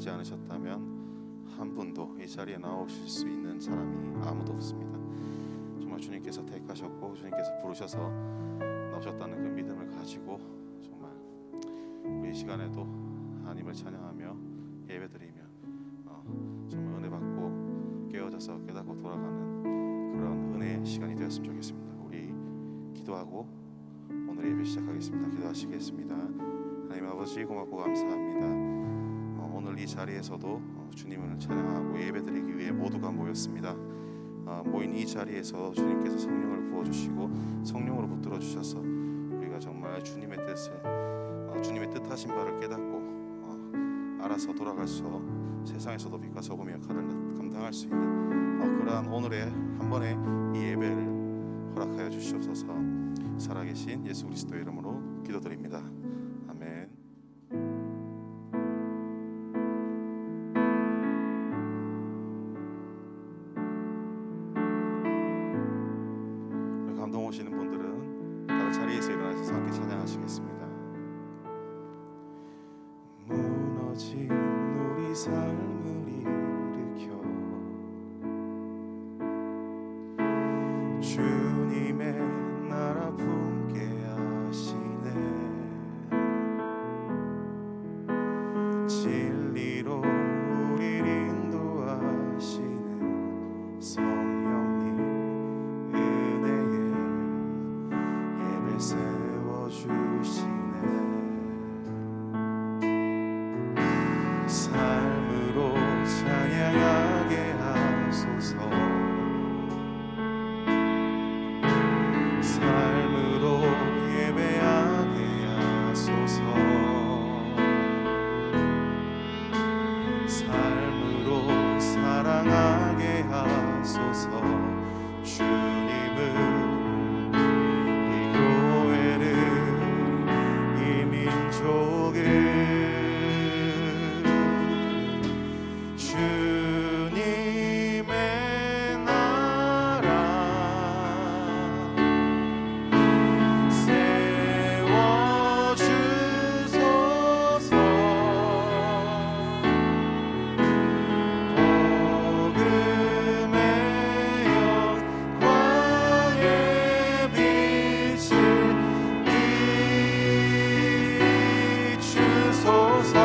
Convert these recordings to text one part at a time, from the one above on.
택하시지 않으셨다면 한 분도 이 자리에 나오실 수 있는 사람이 아무도 없습니다. 정말 주님께서 택하셨고 주님께서 부르셔서 나오셨다는 그 믿음을 가지고 정말 우리 이 시간에도 하나님을 찬양하며 예배드리며 정말 은혜 받고 깨어져서 깨닫고 돌아가는 그런 은혜의 시간이 되었으면 좋겠습니다. 우리 기도하고 오늘 예배 시작하겠습니다. 기도하시겠습니다. 하나님 아버지 고맙고 감사합니다. 오늘 이 자리에서도 주님을 찬양하고 예배드리기 위해 모두가 모였습니다. 모인 이 자리에서 주님께서 성령을 부어주시고 성령으로 붙들어 주셔서 우리가 정말 주님의 뜻을 주님의 뜻하신 바를 깨닫고 알아서 돌아가서 세상에서도 빛과 소금의 역할을 감당할 수 있는 그러한 오늘의 한 번의 이 예배를 허락하여 주시옵소서. 살아계신 예수 그리스도의 이름으로 기도드립니다. 아멘. 감동 오시는 분들은 다른 자리에서 일어나셔서 함께 찬양하시겠습니다. 무너진 우리 삶을 일으켜 주님의 나라 품게 하시네. 진리로 우릴 인도하시는 성령님 은혜에 예배 세워주시네. 삶으로 찬양하게 하소서. 삶으로 예배하게 하소서. 삶으로 사랑하게 하소서. 주님을 이 교회를 이 민족을 주님의 나라 세워주소서. 복음의 영광의 빛을 비추소서.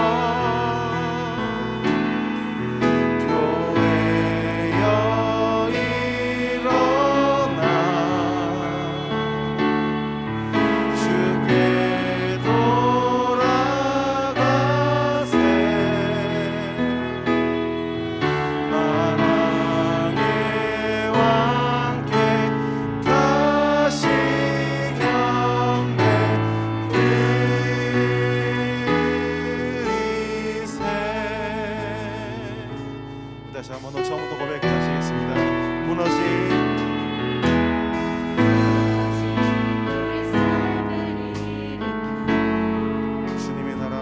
교회여 일어나 주께 돌아가세. 만왕의 왕께 다시 경배 드리세. 다시 한번 처음부터 고백하시겠습니다. 무너진 주님의 나라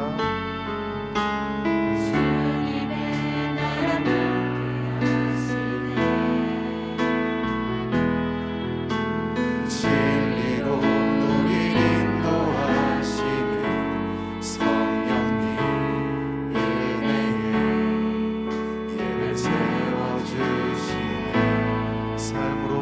진리로 우릴 인도하시는 성령님 은혜에 예배 세워주시네. 삶으로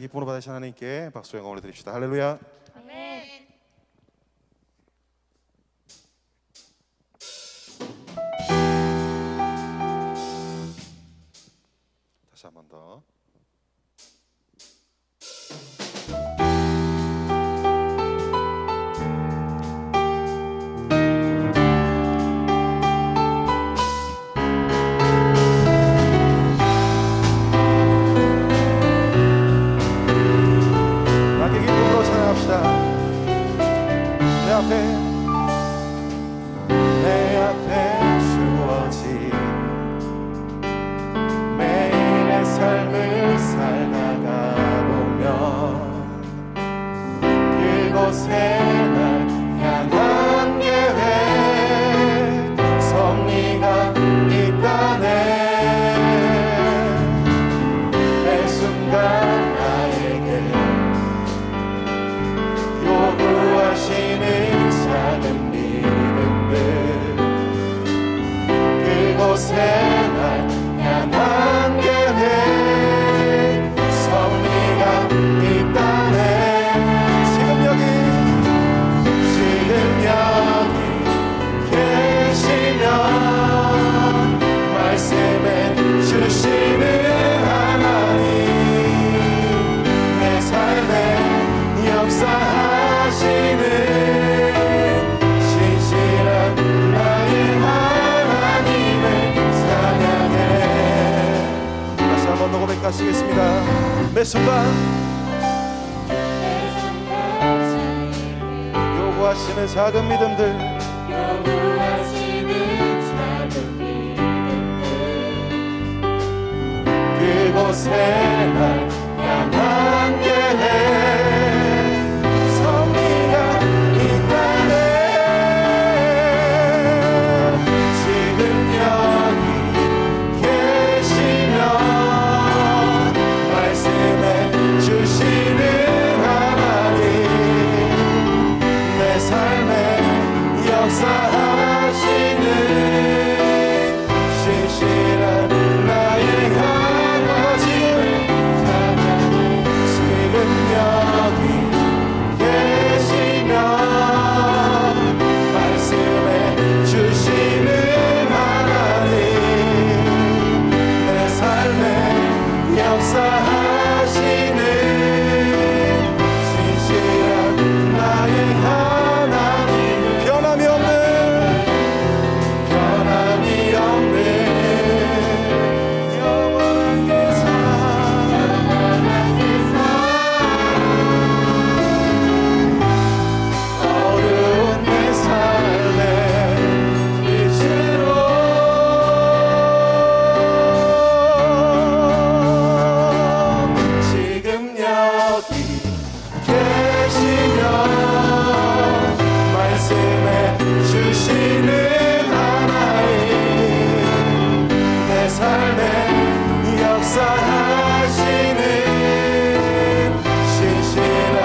기쁨으로 받으신 하나님께 박수 영광을 드립시다. 할렐루야. 아멘. 다시 한 번 더. 함께 기쁨으로 찬양합시다. 내 앞에 주어진 매일의 삶을 살다가 보면 그곳에 날 향한 계획 섭리가 있다네. 매 순간 나에게 요구하시는 작은 믿음들 그곳에 날 향한 계획 섭리가 있다네. 지금 여기 계시면 말씀해 주시는 하나님 내 삶에 역사하시는 신실한 나의 하나님을 찬양해. 다시 한번 더 고백하시겠습니다. 매 순간 요구하시는 작은 믿음들 그곳에 날 향한 계획 섭리가 있다네. 지금 여기 계시면 말씀해 주시는 하나님 내 삶에 역사하시는 신실한 나의 하나님 지금 여기 계시면 말씀해 주시는 하나님 내 삶에 역사하시는 신실한 나의 하나님 변함이 없는 영원한 기사 어두운 내 삶의 빛으로 지금 여기 계시면 말씀해 주시는 하나님 내 삶에 역사하시는 신실한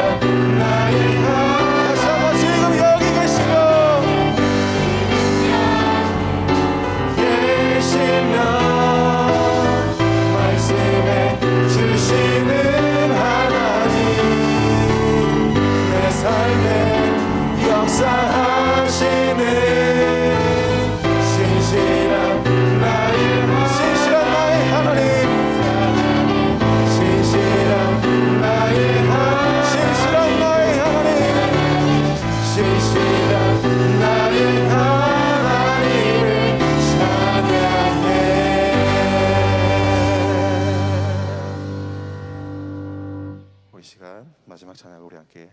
나의 하나님 지금 여기 계시면 말씀해 주시는 하나님 내 삶에 역사하시는 신실한 나의 하나님 신실한 나의 하나님 신실한 나의 하나님 신실한 나의 하나님을 찬양해. 이 시간 마지막 찬양을 우리 함께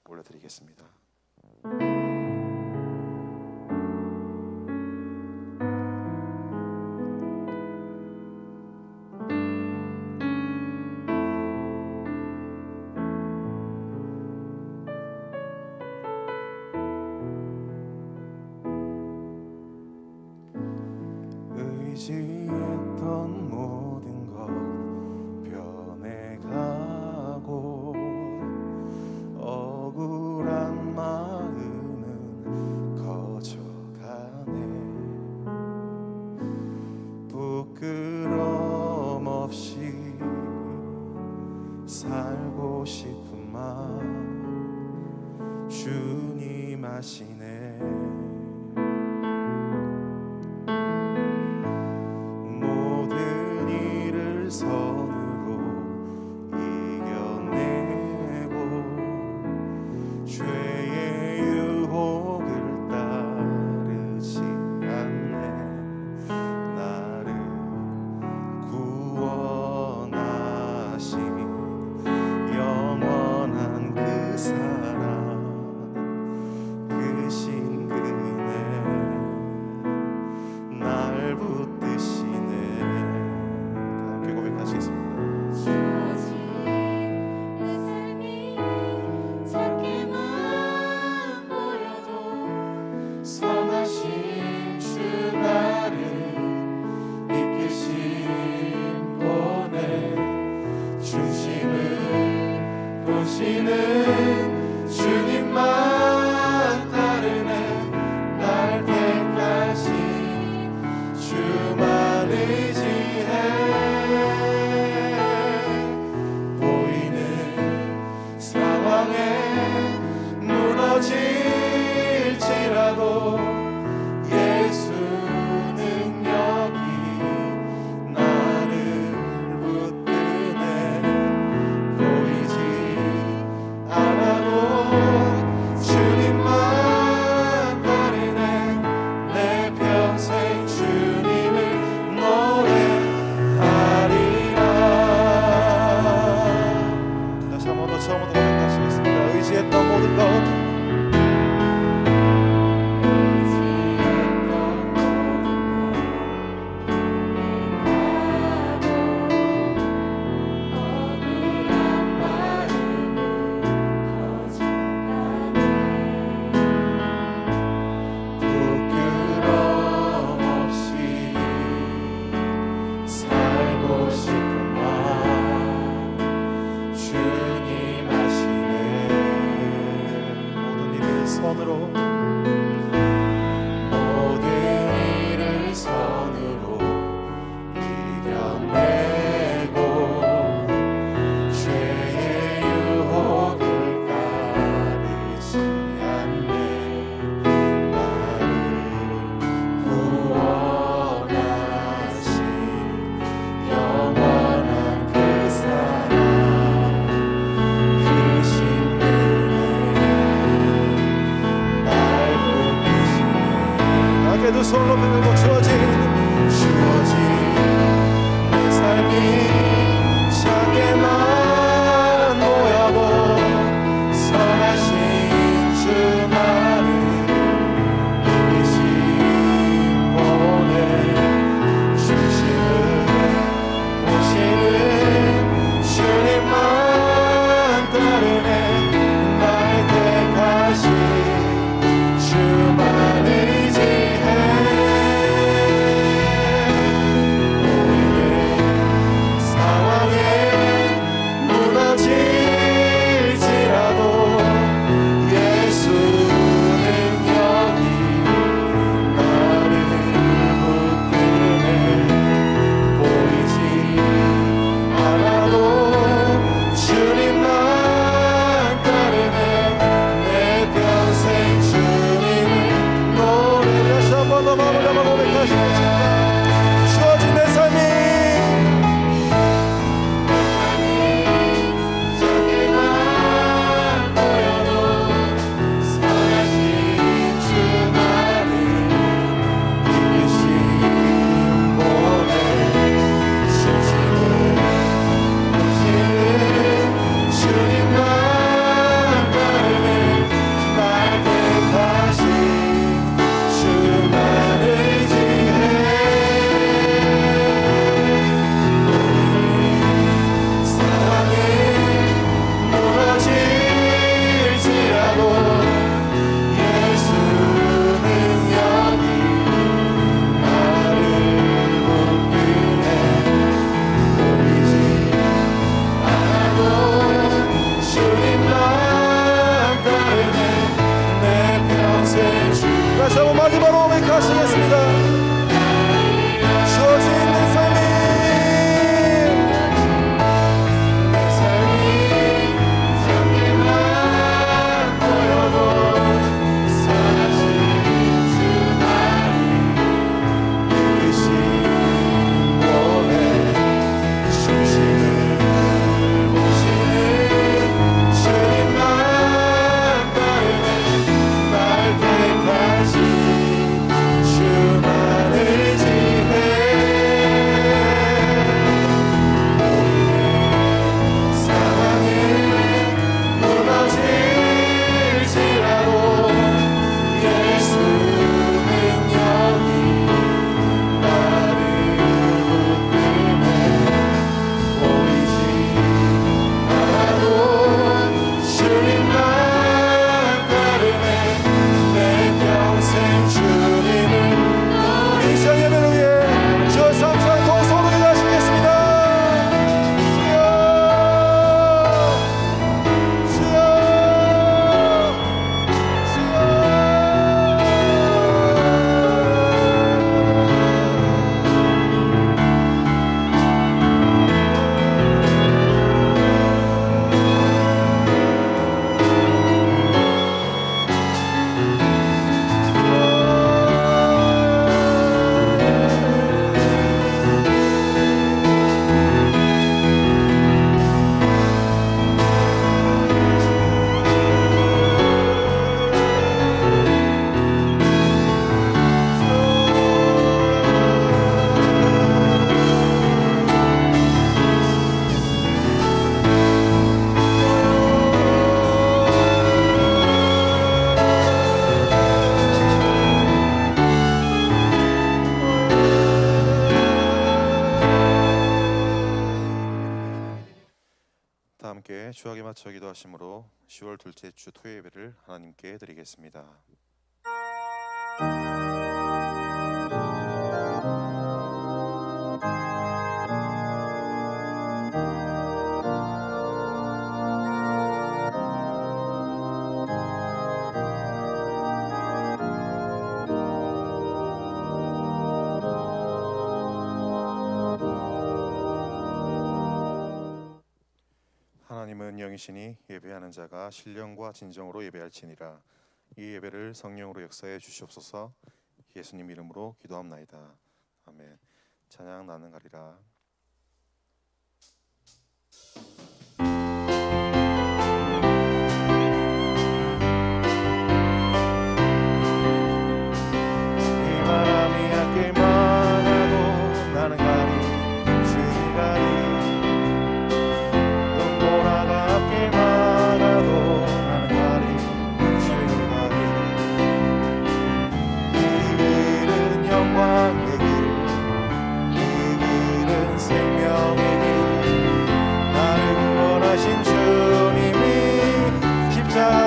올려드리겠습니다. 의지했던 모든 것 변해가고 억울한 마음은 커져가네. 부끄럼 없이 살고 주님 하시네. 모든 일을 선으로 이겨내고 죄의 유혹을 따르지 않네. 나를 구원하신 영원한 그 사랑, 크신 그네 날 붙드시네. 다 함께 고백하시겠습니다. 주어진 내 삶이 작게만 보여도 선하신 주 나를 이끄신 분의 중심을 보시는 주님만 따르네. 날 택하신 주만 의지해. 보이는 상황에 무너질지라도 예수 능력이 나를 붙드네. 보이지 않아도 주님만 따르네. 내 평생 주님을 노래하리라. 다시 한 번 더 처음부터 고백하시겠습니다. 의지했던 모든 것 부끄럼 없이 살고 싶은 맘 주님 하시네. 모든 일을 선으로 모든 일을 선으로 이겨내고 죄의 유혹을 따르지 않네. 나를 구원하신 영원한 그 사랑, 크신 그네 날 붙드시네. 낮게 두 손을 높이 들고 주어진 내 삶이 작게만 모여도 선하신 주 나를 이끄신 분의 중심을 보시는 주님만 따르네. 날 택하신 주만 의지해. 보이는 상황에 무너질지라도 예수 능력이 나를 붙드네. 보이지 않아도 주님만 따르네. 내 평생 주님을 노래. 다시 한 번 더 마음을 담아 고백하시겠습니다. 주어진 내 삶이 작게만 보여도 선하신 주 나를 이끄신 분의 중심을 보시는 주님만 따르네. 날 택하신 주만 의지해. 보이는 상황에 무너질지라도 예수 능력이 나를 붙드네. 보이지 않아도 주님만 따르네. 내 평생 주. 다시 한번 마지막으로 고백하시겠습니다. 주어진 내 삶이 작게만 보여도 주하게 맞춰 기도하심으로 10월 둘째 주 토요 예배를 하나님께 드리겠습니다. 하나님은 영이시니 예배하는 자가 신령과 진정으로 예배할지니라. 이 예배를 성령으로 역사해 주시옵소서. 예수님 이름으로 기도합나이다. 아멘. 찬양 나는 가리라. 이 바람이 약길만 하고 나는 가리 주님 가리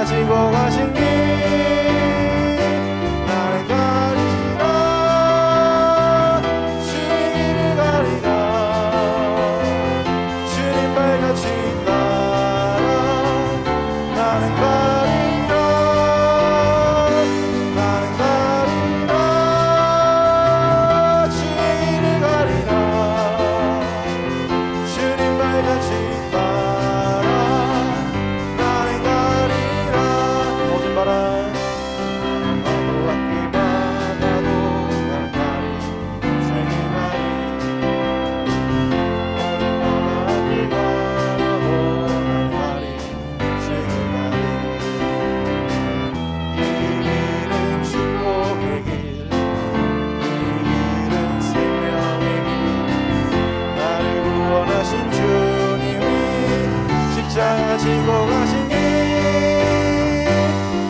지고 가신 길 나를 가리라 주님을 가리라 주님 발같이 따라 나는 가리라 나는 가리라 주님을 가리라 주님 발같이 따라 나는 가리라 모든 바람 나도 앞길만 가도 나는 가리 주님 가리 모든 바람 앞길 가도 나는 가리 주님 가리 이 길은 축복의 길 이 길은 생명의 길 나를 구원하신 주님이 십자가 지고 가신 길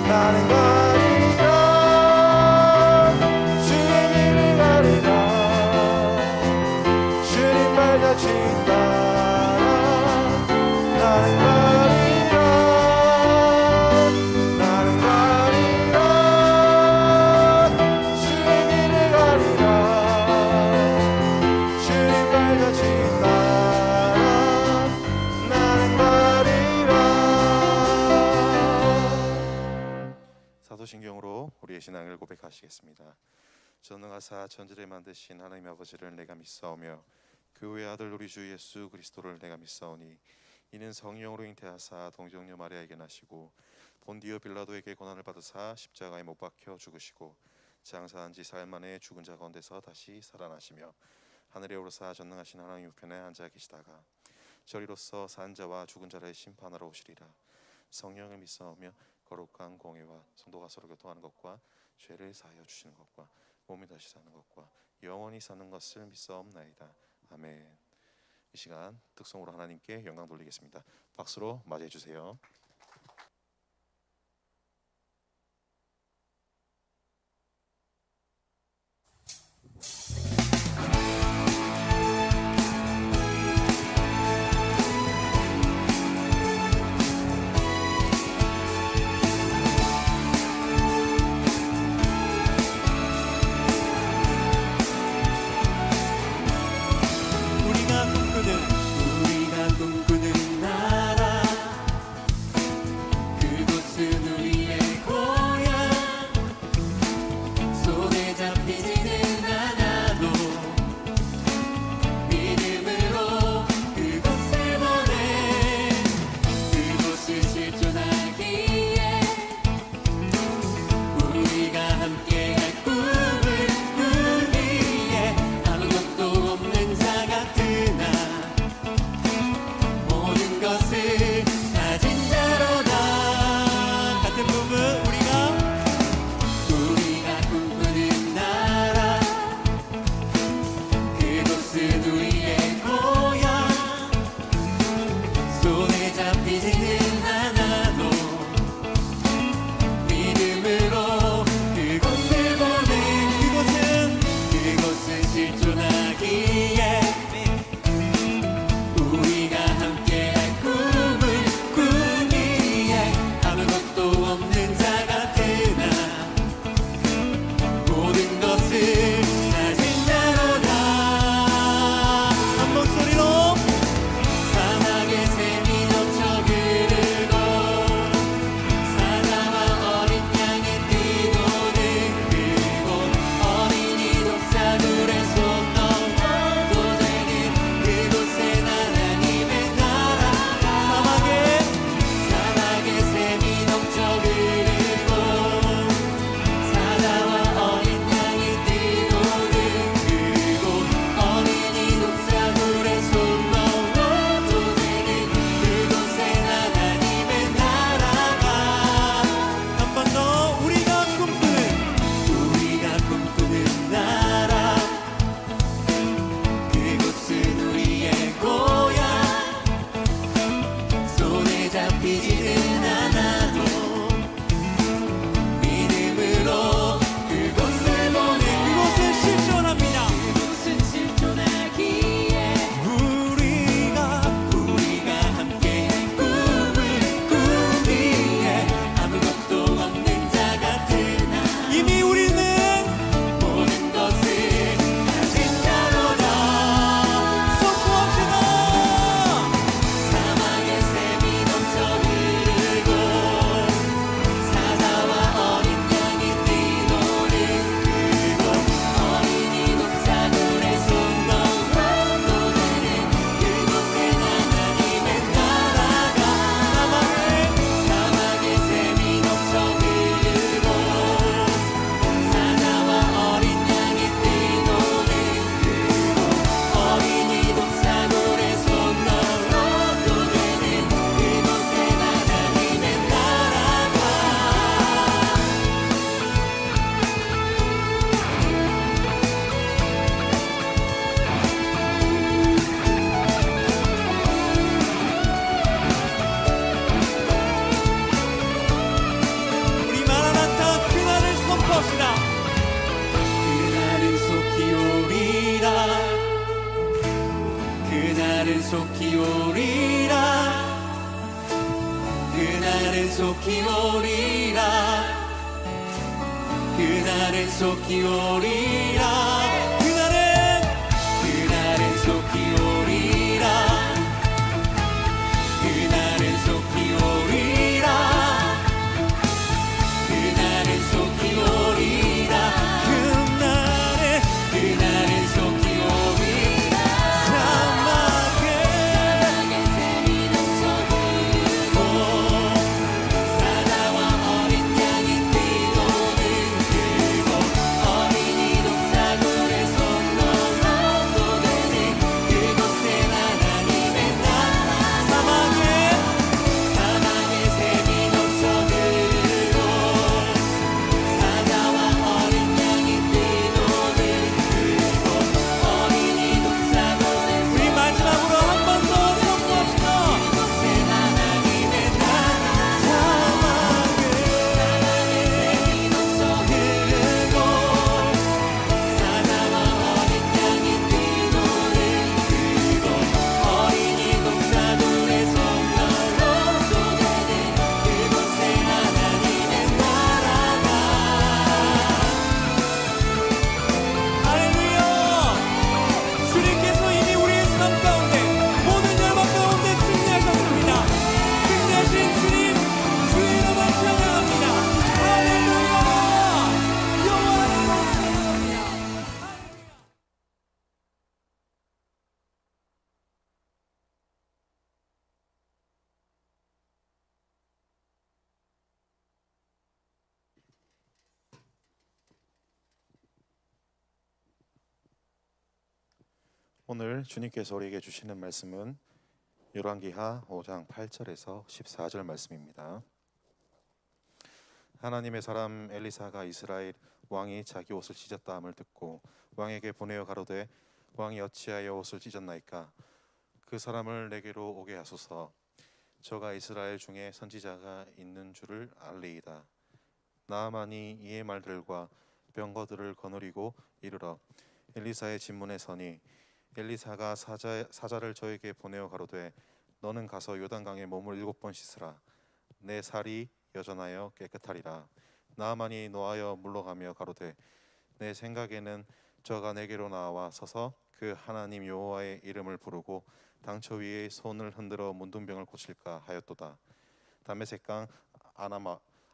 나는 가리라 주님을 가리라 주님 발같이 따라 나는 가리라 나는 가리라 주님을 가리라 주님 발같이 따라 나는 가리라. 사도신경으로 우리의 신앙을 고백하시겠습니다. 전능하사 천지를 만드신 하나님 아버지를 내가 믿사오며 그 외 아들 우리 주 예수 그리스도를 내가 믿사오니 이는 성령으로 잉태하사 동정녀 마리아에게 나시고 본디오 빌라도에게 고난을 받으사 십자가에 못 박혀 죽으시고 장사한 지 사흘 만에 죽은 자 가운데서 다시 살아나시며 하늘에 오르사 전능하신 하나님 우편에 앉아 계시다가 저리로서 산 자와 죽은 자를 심판하러 오시리라. 성령을 믿사오며 거룩한 공회와 성도가 서로 교통하는 것과 죄를 사하여 주시는 것과 몸이 다시 사는 것과 영원히 사는 것을 믿사옵나이다. 아멘. 이 시간 특성으로 하나님께 영광 돌리겠습니다. 박수로 맞이해 주세요. 우리가 꿈꾸는 나라 합시다. 그날은 속히 오리라. 그날은 속히 오리라. 그날은 속히 오리라. 그날은 속히 오리라. 그날은 속히 오리라. 그날은 속히 오리라. 그날은 속히 오리라. 그날은 속히 오리라. 사막에 샘이 넘쳐흐르고 사자와 어린 양이 뛰노는 그곳 어린이 독사굴에 손 넣어도 되네. 그곳에 하나님의 나라. 사막에 샘이 넘쳐흐르고 사자와 어린 양이 뛰노는 그곳 어린이 독사굴에 우리 마지막으로 한 번 더 선포합시다. 그곳에 하나님의 나라. 사막에 샘이 넘쳐흐르고 사자와 어린 양이 뛰노는 그곳 어린이 독사굴에 손 넣어도 되네. 그곳에 하나님의 나라가. 할렐루야. 주님께서 이미 우리의 삶 가운데 모든 열방 가운데 승리하셨습니다. 승리하신 주님 주의 이름을 찬양합니다. 할렐루야. 여호와의 찬양합니다. 오늘 주님께서 우리에게 주시는 말씀은 열왕기하 5장 8절에서 14절 말씀입니다. 하나님의 사람 엘리사가 이스라엘 왕이 자기 옷을 찢었다 함을 듣고 왕에게 보내어 가로되 왕이 어찌하여 옷을 찢었나이까? 그 사람을 내게로 오게 하소서. 저가 이스라엘 중에 선지자가 있는 줄을 알리이다. 나아만이 이의 말들과 병거들을 거느리고 이르러 엘리사의 진문에 서니 엘리사가 사자를 저에게 보내어 가로되 너는 가서 요단강에 몸을 7번 씻으라. 내 살이 여전하여 깨끗하리라. 나아만이 노하여 물러가며 가로되 내 생각에는 저가 내게로 나와 서서 그 하나님 여호와의 이름을 부르고 당처 위에 손을 흔들어 문둥병을 고칠까 하였도다. 다메섹강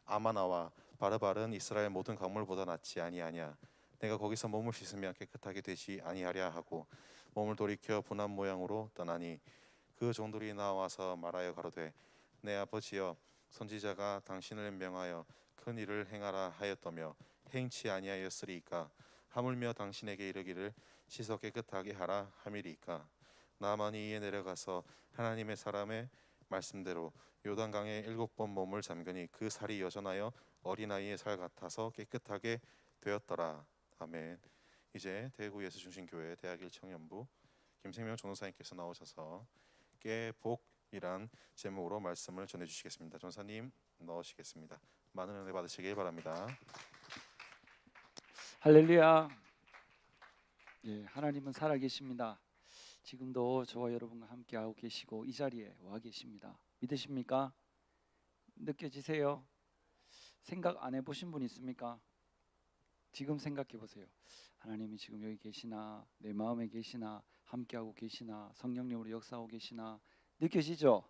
아마나와 바르발은 이스라엘 모든 강물보다 낫지 아니하냐. 내가 거기서 몸을 씻으면 깨끗하게 되지 아니하랴 하고 몸을 돌이켜 분한 모양으로 떠나니 그 종들이 나와서 말하여 가로되 내 아버지여 선지자가 당신을 명하여 큰 일을 행하라 하였더며 행치 아니하였으리이까? 하물며 당신에게 이르기를 씻어 깨끗하게 하라 함이리이까? 나아만이 이에 내려가서 하나님의 사람의 말씀대로 요단강에 7번 몸을 잠그니 그 살이 여전하여 어린아이의 살 같아서 깨끗하게 되었더라. 아멘. 이제 대구 예수중심교회 대학 1청년부 김생명 전도사님께서 나오셔서 깨복이란 제목으로 말씀을 전해주시겠습니다. 전사님 넣으시겠습니다. 많은 은혜 받으시길 바랍니다. 할렐루야. 예, 하나님은 살아계십니다. 지금도 저와 여러분과 함께하고 계시고 이 자리에 와 계십니다. 믿으십니까? 느껴지세요? 생각 안 해보신 분 있습니까? 지금 생각해 보세요. 하나님이 지금 여기 계시나, 내 마음에 계시나, 함께하고 계시나, 성령님으로 역사하고 계시나 느껴지죠?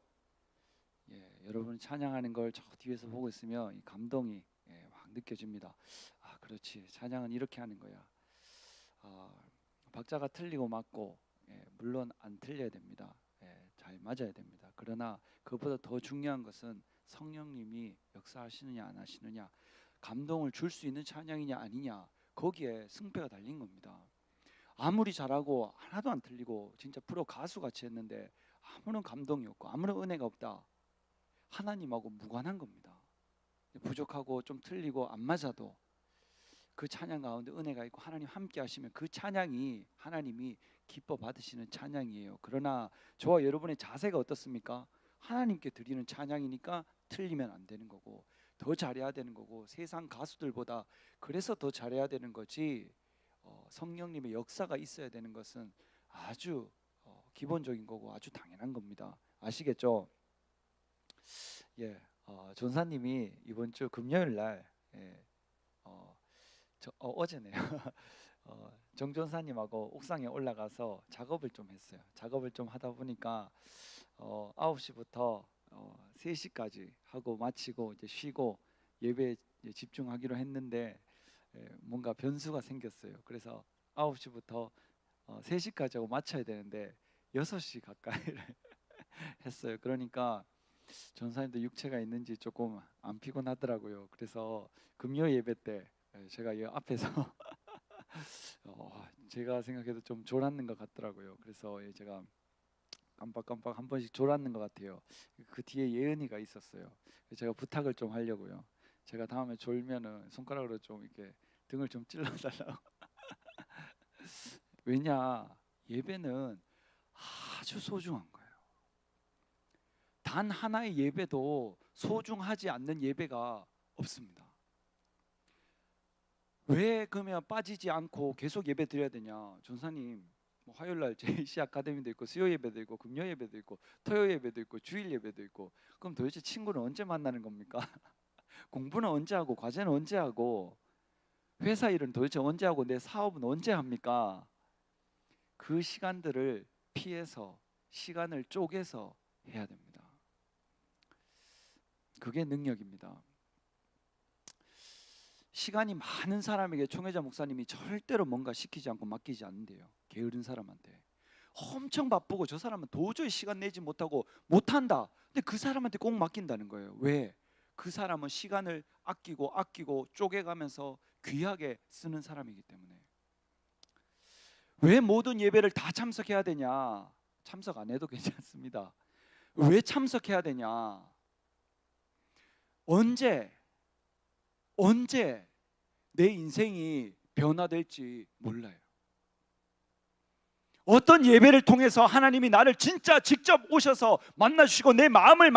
예, 여러분 찬양하는 걸 저 뒤에서 보고 있으면 이 감동이 막 느껴집니다. 아, 그렇지. 찬양은 이렇게 하는 거야. 박자가 틀리고 맞고 물론 안 틀려야 됩니다. 잘 맞아야 됩니다. 그러나 그보다 더 중요한 것은 성령님이 역사하시느냐 안 하시느냐, 감동을 줄 수 있는 찬양이냐 아니냐, 거기에 승패가 달린 겁니다. 아무리 잘하고 하나도 안 틀리고 진짜 프로 가수같이 했는데 아무런 감동이 없고 아무런 은혜가 없다, 하나님하고 무관한 겁니다. 부족하고 좀 틀리고 안 맞아도 그 찬양 가운데 은혜가 있고 하나님 함께 하시면 그 찬양이 하나님이 기뻐 받으시는 찬양이에요. 그러나 저와 여러분의 자세가 어떻습니까? 하나님께 드리는 찬양이니까 틀리면 안 되는 거고, 더 잘해야 되는 거고 세상 가수들보다 그래서 더 잘해야 되는 거지. 성령님의 역사가 있어야 되는 것은 아주 기본적인 거고 아주 당연한 겁니다. 아시겠죠? 예, 전사님이 이번 주 금요일 날 어제네요. 정 전사님하고 옥상에 올라가서 작업을 좀 했어요. 작업을 좀 하다 보니까 9시부터 3시까지 하고 마치고 이제 쉬고 예배에 집중하기로 했는데 뭔가 변수가 생겼어요. 그래서 9시부터 3시까지 하고 마쳐야 되는데 6시 가까이를 했어요. 그러니까 전사님도 육체가 있는지 조금 안 피곤하더라고요. 그래서 금요 예배 때 제가 이 앞에서 제가 생각해도 좀 졸았는 것 같더라고요. 그래서 제가 깜빡깜빡 한 번씩 졸았는 것 같아요. 그 뒤에 예은이가 있었어요. 제가 부탁을 좀 하려고요. 제가 다음에 졸면은 손가락으로 좀 이렇게 등을 좀 찔러달라고. 왜냐, 예배는 아주 소중한 거예요. 단 하나의 예배도 소중하지 않는 예배가 없습니다. 왜 그러면 빠지지 않고 계속 예배 드려야 되냐? 전사님, 화요일날 JC 아카데미도 있고 수요 예배도 있고 금요 예배도 있고 토요 예배도 있고 주일 예배도 있고 그럼 도대체 친구는 언제 만나는 겁니까? 공부는 언제 하고 과제는 언제 하고 회사 일은 도대체 언제 하고 내 사업은 언제 합니까? 그 시간들을 피해서 시간을 쪼개서 해야 됩니다. 그게 능력입니다. 시간이 많은 사람에게 총회자 목사님이 절대로 뭔가 시키지 않고 맡기지 않는데요. 게으른 사람한테 엄청 바쁘고 저 사람은 도저히 시간 내지 못하고 못한다. 근데 그 사람한테 꼭 맡긴다는 거예요. 왜? 그 사람은 시간을 아끼고 쪼개가면서 귀하게 쓰는 사람이기 때문에. 왜 모든 예배를 다 참석해야 되냐? 참석 안 해도 괜찮습니다. 왜 참석해야 되냐? 언제 내 인생이 변화될지 몰라요. 어떤 예배를 통해서 하나님이 나를 진짜 직접 오셔서 만나주시고 내 마음을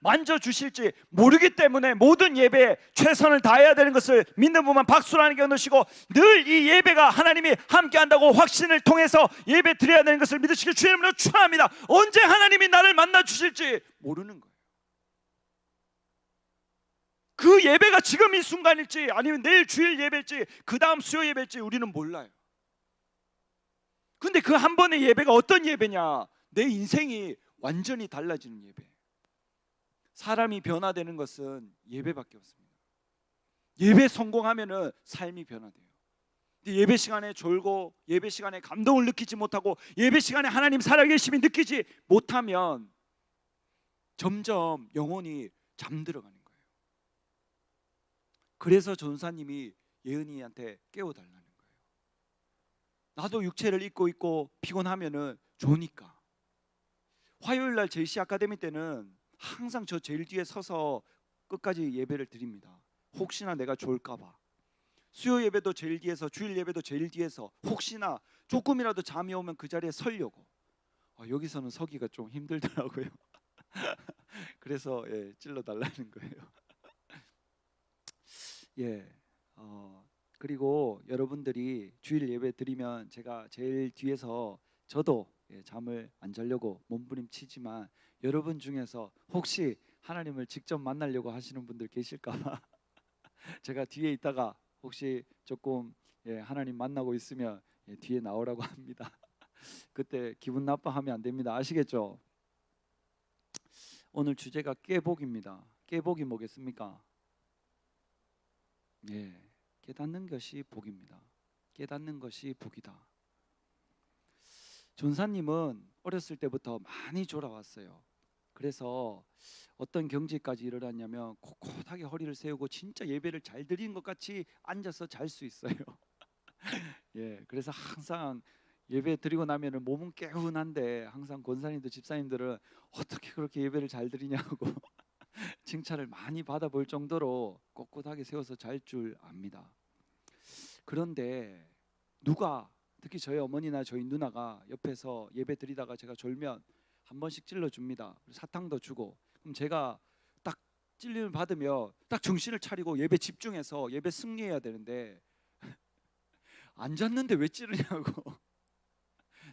만져주실지 모르기 때문에 모든 예배에 최선을 다해야 되는 것을 믿는 분만 박수로 하나님께 얻으시고 늘 이 예배가 하나님이 함께한다고 확신을 통해서 예배 드려야 되는 것을 믿으시길 주의 이름으로 축원합니다. 언제 하나님이 나를 만나주실지 모르는 거예요. 그 예배가 지금 이 순간일지 아니면 내일 주일 예배일지 그 다음 수요 예배일지 우리는 몰라요. 근데 그 한 번의 예배가 어떤 예배냐? 내 인생이 완전히 달라지는 예배. 사람이 변화되는 것은 예배밖에 없습니다. 예배 성공하면은 삶이 변화돼요. 근데 예배 시간에 졸고 예배 시간에 감동을 느끼지 못하고 예배 시간에 하나님 살아계심이 느끼지 못하면 점점 영혼이 잠들어가는 거예요. 그래서 전사님이 예은이한테 깨워달라는 거예요. 나도 육체를 입고 있고 피곤하면은 좋으니까. 화요일날 JC 아카데미 때는 항상 저 제일 뒤에 서서 끝까지 예배를 드립니다. 혹시나 내가 졸까 봐. 수요 예배도 제일 뒤에서 주일 예배도 제일 뒤에서 혹시나 조금이라도 잠이 오면 그 자리에 서려고. 여기서는 서기가 좀 힘들더라고요. 그래서 찔러 달라는 거예요. 그리고 여러분들이 주일 예배 드리면 제가 제일 뒤에서 저도 잠을 안 자려고 몸부림치지만 여러분 중에서 혹시 하나님을 직접 만나려고 하시는 분들 계실까봐 제가 뒤에 있다가 혹시 조금 하나님 만나고 있으면 뒤에 나오라고 합니다. 그때 기분 나빠하면 안 됩니다. 아시겠죠? 오늘 주제가 깨복입니다. 깨복이 뭐겠습니까? 깨닫는 것이 복입니다. 깨닫는 것이 복이다. 전사님은 어렸을 때부터 많이 졸아왔어요. 그래서 어떤 경지까지 이르렀냐면 꼿꼿하게 허리를 세우고 진짜 예배를 잘 드리는 것 같이 앉아서 잘 수 있어요. 그래서 항상 예배 드리고 나면은 몸은 개운한데 항상 권사님들 집사님들은 어떻게 그렇게 예배를 잘 드리냐고 칭찬을 많이 받아볼 정도로 꼿꼿하게 세워서 잘 줄 압니다. 그런데 누가 특히 저희 어머니나 저희 누나가 옆에서 예배 드리다가 제가 졸면 한 번씩 찔러줍니다. 사탕도 주고. 그럼 제가 딱 찔림을 받으면 딱 정신을 차리고 예배 집중해서 예배 승리해야 되는데 안 잤는데 왜 찌르냐고.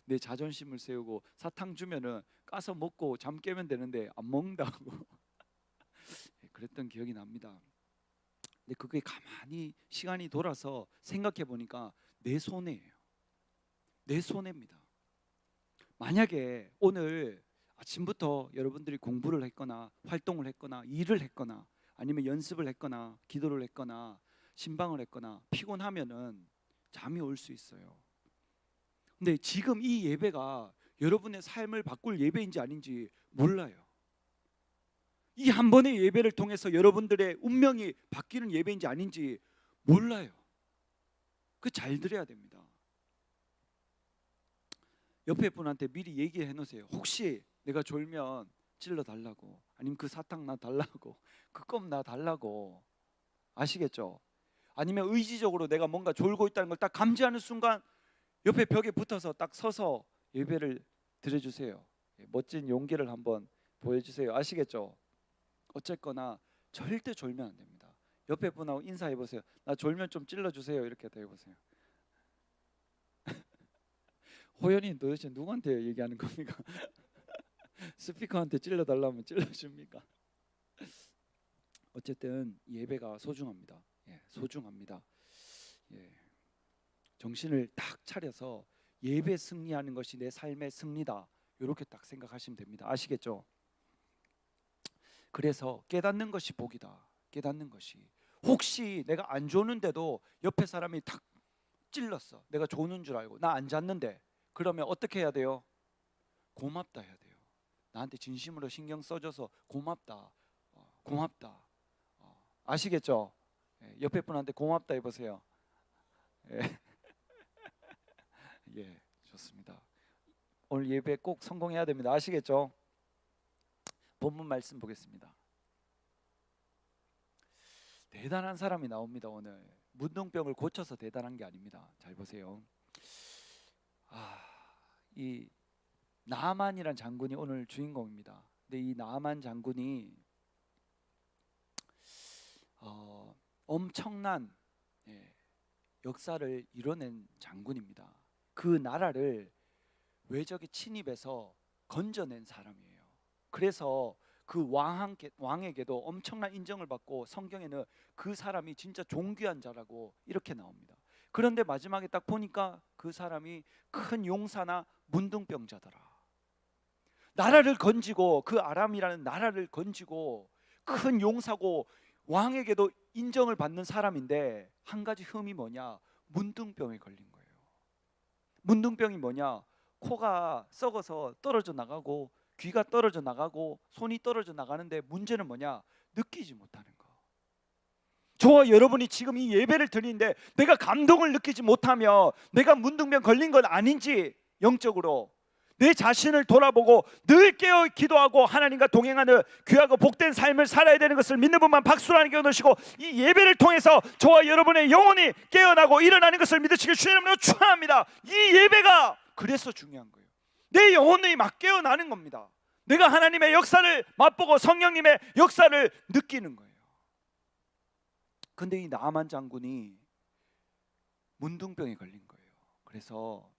내 자존심을 세우고 사탕 주면은 까서 먹고 잠 깨면 되는데 안 먹는다고 그랬던 기억이 납니다. 근데 그게 가만히 시간이 돌아서 생각해 보니까 내 손해예요. 내 손해입니다. 만약에 오늘 아침부터 여러분들이 공부를 했거나 활동을 했거나 일을 했거나 아니면 연습을 했거나 기도를 했거나 신방을 했거나 피곤하면은 잠이 올 수 있어요. 근데 지금 이 예배가 여러분의 삶을 바꿀 예배인지 아닌지 몰라요. 이 한 번의 예배를 통해서 여러분들의 운명이 바뀌는 예배인지 아닌지 몰라요. 그 잘 들어야 됩니다. 옆에 분한테 미리 얘기해 놓으세요. 혹시 내가 졸면 찔러 달라고, 아니면 그 사탕 나 달라고, 그 껌 나 달라고. 아시겠죠? 아니면 의지적으로 내가 뭔가 졸고 있다는 걸 딱 감지하는 순간 옆에 벽에 붙어서 딱 서서 예배를 드려주세요. 멋진 용기를 한번 보여주세요. 아시겠죠? 어쨌거나 절대 졸면 안 됩니다. 옆에 분하고 인사해 보세요. 나 졸면 좀 찔러주세요. 이렇게 다 해보세요. 호연이 도대체 누구한테 얘기하는 겁니까? 스피커한테 찔러달라면 찔러줍니까? 어쨌든 예배가 소중합니다. 소중합니다. 정신을 딱 차려서 예배 승리하는 것이 내 삶의 승리다, 이렇게 딱 생각하시면 됩니다. 아시겠죠? 그래서 깨닫는 것이 복이다. 깨닫는 것이, 혹시 내가 안 조는데도 옆에 사람이 탁 찔렀어. 내가 조는 줄 알고 나 안 잤는데, 그러면 어떻게 해야 돼요? 고맙다 해야 돼요. 나한테 진심으로 신경 써줘서 고맙다. 고맙다. 아시겠죠? 옆에 분한테 고맙다 해보세요. 좋습니다. 오늘 예배 꼭 성공해야 됩니다. 아시겠죠? 본문 말씀 보겠습니다. 대단한 사람이 나옵니다. 오늘 문둥병을 고쳐서 대단한 게 아닙니다. 잘 보세요. 이 나아만이란 장군이 오늘 주인공입니다. 근데 이 나아만 장군이 엄청난 역사를 이뤄낸 장군입니다. 그 나라를 외적이 침입해서 건져낸 사람이에요. 그래서 그 왕에게도 엄청난 인정을 받고 성경에는 그 사람이 진짜 존귀한 자라고 이렇게 나옵니다. 그런데 마지막에 딱 보니까 그 사람이 큰 용사나 문둥병자더라. 나라를 건지고, 그 아람이라는 나라를 건지고 큰 용사고 왕에게도 인정을 받는 사람인데, 한 가지 흠이 뭐냐? 문둥병에 걸린 거예요. 문둥병이 뭐냐? 코가 썩어서 떨어져 나가고 귀가 떨어져 나가고 손이 떨어져 나가는데, 문제는 뭐냐? 느끼지 못하는 거. 저와 여러분이 지금 이 예배를 드리는데 내가 감동을 느끼지 못하며 내가 문둥병 걸린 건 아닌지, 영적으로 내 자신을 돌아보고 늘 깨어 기도하고 하나님과 동행하는 귀하고 복된 삶을 살아야 되는 것을 믿는 분만 박수로 하나님께 얻으시고, 이 예배를 통해서 저와 여러분의 영혼이 깨어나고 일어나는 것을 믿으시길 주님으로 축원합니다. 이 예배가 그래서 중요한 거예요. 내 영혼이 막 깨어나는 겁니다. 내가 하나님의 역사를 맛보고 성령님의 역사를 느끼는 거예요. 근데 이 나아만 장군이 문둥병에 걸린 거예요. 그래서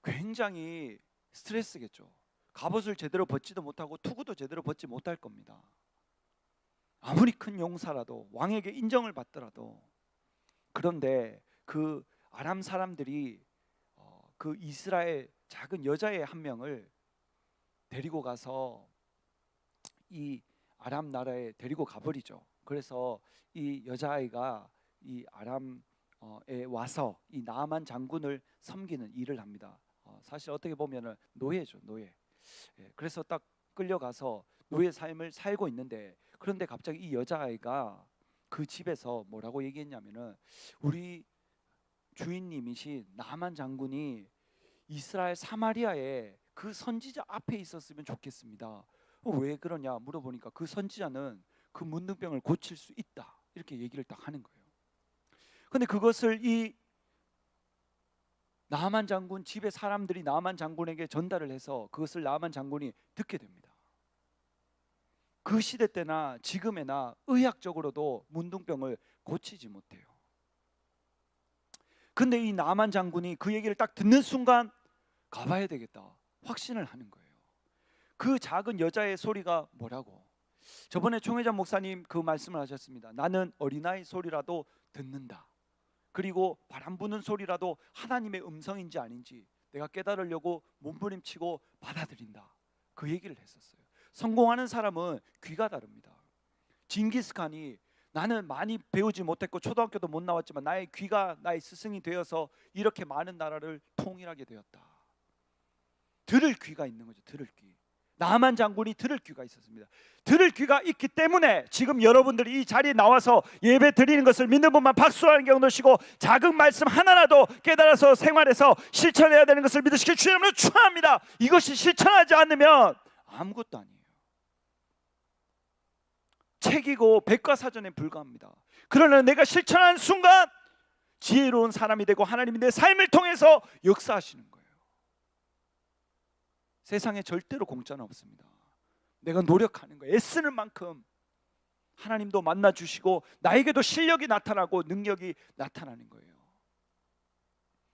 굉장히 스트레스겠죠. 갑옷을 제대로 벗지도 못하고 투구도 제대로 벗지 못할 겁니다. 아무리 큰 용사라도, 왕에게 인정을 받더라도. 그런데 그 아람 사람들이 그 이스라엘 작은 여자애 한 명을 데리고 가서 이 아람 나라에 데리고 가버리죠. 그래서 이 여자아이가 이 아람에 와서 이 나아만 장군을 섬기는 일을 합니다. 사실 어떻게 보면은 노예죠, 노예. 그래서 딱 끌려가서 노예 삶을 살고 있는데, 그런데 갑자기 이 여자아이가 그 집에서 뭐라고 얘기했냐면은, 우리 주인님이신 나아만 장군이 이스라엘 사마리아에 그 선지자 앞에 있었으면 좋겠습니다. 왜 그러냐 물어보니까 그 선지자는 그 문둥병을 고칠 수 있다, 이렇게 얘기를 딱 하는 거예요. 근데 그것을 이 나아만 장군 집의 사람들이 나아만 장군에게 전달을 해서 그것을 나아만 장군이 듣게 됩니다. 그 시대 때나 지금에나 의학적으로도 문둥병을 고치지 못해요. 근데 이 나만 장군이 그 얘기를 딱 듣는 순간 가봐야 되겠다 확신을 하는 거예요. 그 작은 여자의 소리가 뭐라고? 저번에 총회장 목사님 그 말씀을 하셨습니다. 나는 어린아이 소리라도 듣는다. 그리고 바람 부는 소리라도 하나님의 음성인지 아닌지 내가 깨달으려고 몸부림치고 받아들인다. 그 얘기를 했었어요. 성공하는 사람은 귀가 다릅니다. 징기스칸이 나는 많이 배우지 못했고 초등학교도 못 나왔지만 나의 귀가 나의 스승이 되어서 이렇게 많은 나라를 통일하게 되었다. 들을 귀가 있는 거죠. 들을 귀. 나만 장군이 들을 귀가 있었습니다. 들을 귀가 있기 때문에 지금 여러분들이 이 자리에 나와서 예배 드리는 것을 믿는 분만 박수하는 경우 넣으시고 작은 말씀 하나라도 깨달아서 생활해서 실천해야 되는 것을 믿으시길 주님으로 축원합니다. 이것이 실천하지 않으면 아무것도 아니에요. 책이고 백과사전에 불과합니다. 그러나 내가 실천하는 순간 지혜로운 사람이 되고 하나님이 내 삶을 통해서 역사하시는 거예요. 세상에 절대로 공짜는 없습니다. 내가 노력하는 거예요. 애쓰는 만큼 하나님도 만나주시고 나에게도 실력이 나타나고 능력이 나타나는 거예요.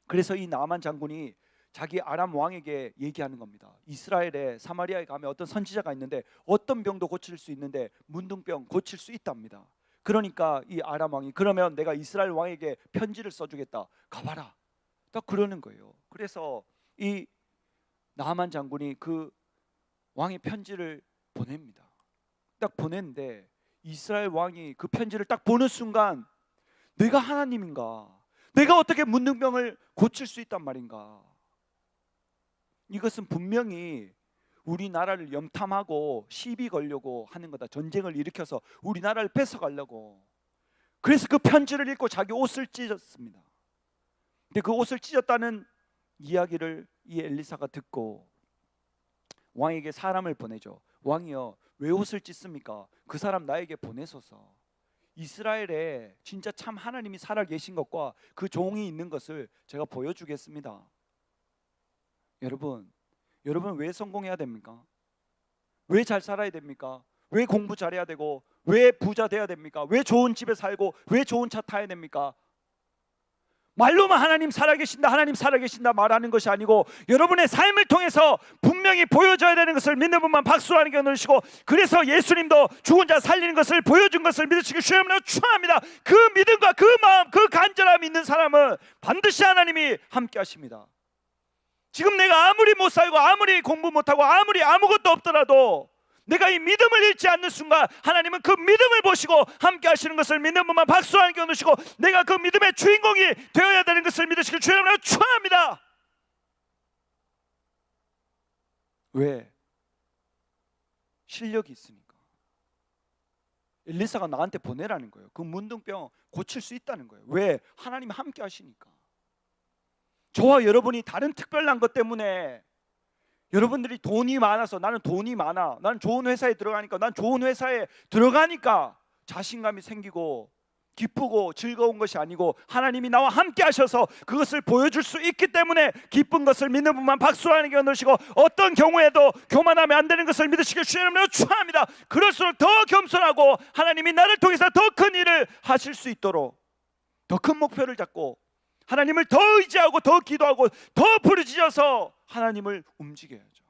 그래서 이 나만 장군이 자기 아람 왕에게 얘기하는 겁니다. 이스라엘에 사마리아에 가면 어떤 선지자가 있는데 어떤 병도 고칠 수 있는데 문둥병 고칠 수 있답니다. 그러니까 이 아람 왕이 그러면 내가 이스라엘 왕에게 편지를 써주겠다. 가봐라. 딱 그러는 거예요. 그래서 이 나만 장군이 그 왕의 편지를 보냅니다. 딱 보냈는데 이스라엘 왕이 그 편지를 딱 보는 순간 내가 하나님인가? 내가 어떻게 문둥병을 고칠 수 있단 말인가? 이것은 분명히 우리나라를 염탐하고 시비 걸려고 하는 거다. 전쟁을 일으켜서 우리나라를 뺏어가려고. 그래서 그 편지를 읽고 자기 옷을 찢었습니다. 근데 그 옷을 찢었다는 이야기를 이 엘리사가 듣고 왕에게 사람을 보내죠. 왕이여 왜 옷을 찢습니까? 그 사람 나에게 보내소서. 이스라엘에 진짜 참 하나님이 살아 계신 것과 그 종이 있는 것을 제가 보여주겠습니다. 여러분 왜 성공해야 됩니까? 왜 잘 살아야 됩니까? 왜 공부 잘해야 되고 왜 부자 돼야 됩니까? 왜 좋은 집에 살고 왜 좋은 차 타야 됩니까? 말로만 하나님 살아계신다 하나님 살아계신다 말하는 것이 아니고 여러분의 삶을 통해서 분명히 보여줘야 되는 것을 믿는 분만 박수하는 게 넣으시고 그래서 예수님도 죽은 자 살리는 것을 보여준 것을 믿으시기 주님으로 축원합니다. 그 믿음과 그 마음 그 간절함이 있는 사람은 반드시 하나님이 함께 하십니다. 지금 내가 아무리 못 살고 아무리 공부 못하고 아무리 아무것도 없더라도 내가 이 믿음을 잃지 않는 순간 하나님은 그 믿음을 보시고 함께 하시는 것을 믿는 분만 박수하는 게 넣으시고 내가 그 믿음의 주인공이 되어야 되는 것을 믿으시길 주님으로 축원합니다. 왜? 실력이 있으니까. 엘리사가 나한테 보내라는 거예요. 그 문둥병 고칠 수 있다는 거예요. 왜? 하나님이 함께 하시니까. 저와 여러분이 다른 특별한 것 때문에 여러분들이 돈이 많아서 나는 돈이 많아 나는 좋은 회사에 들어가니까 난 좋은 회사에 들어가니까 자신감이 생기고 기쁘고 즐거운 것이 아니고 하나님이 나와 함께 하셔서 그것을 보여줄 수 있기 때문에 기쁜 것을 믿는 분만 박수하는 게 넣으시고 어떤 경우에도 교만하면 안 되는 것을 믿으시길 주님으로 축원합니다. 그럴수록 더 겸손하고 하나님이 나를 통해서 더 큰 일을 하실 수 있도록 더 큰 목표를 잡고 하나님을 더 의지하고 더 기도하고 더 부르짖어서 하나님을 움직여야죠.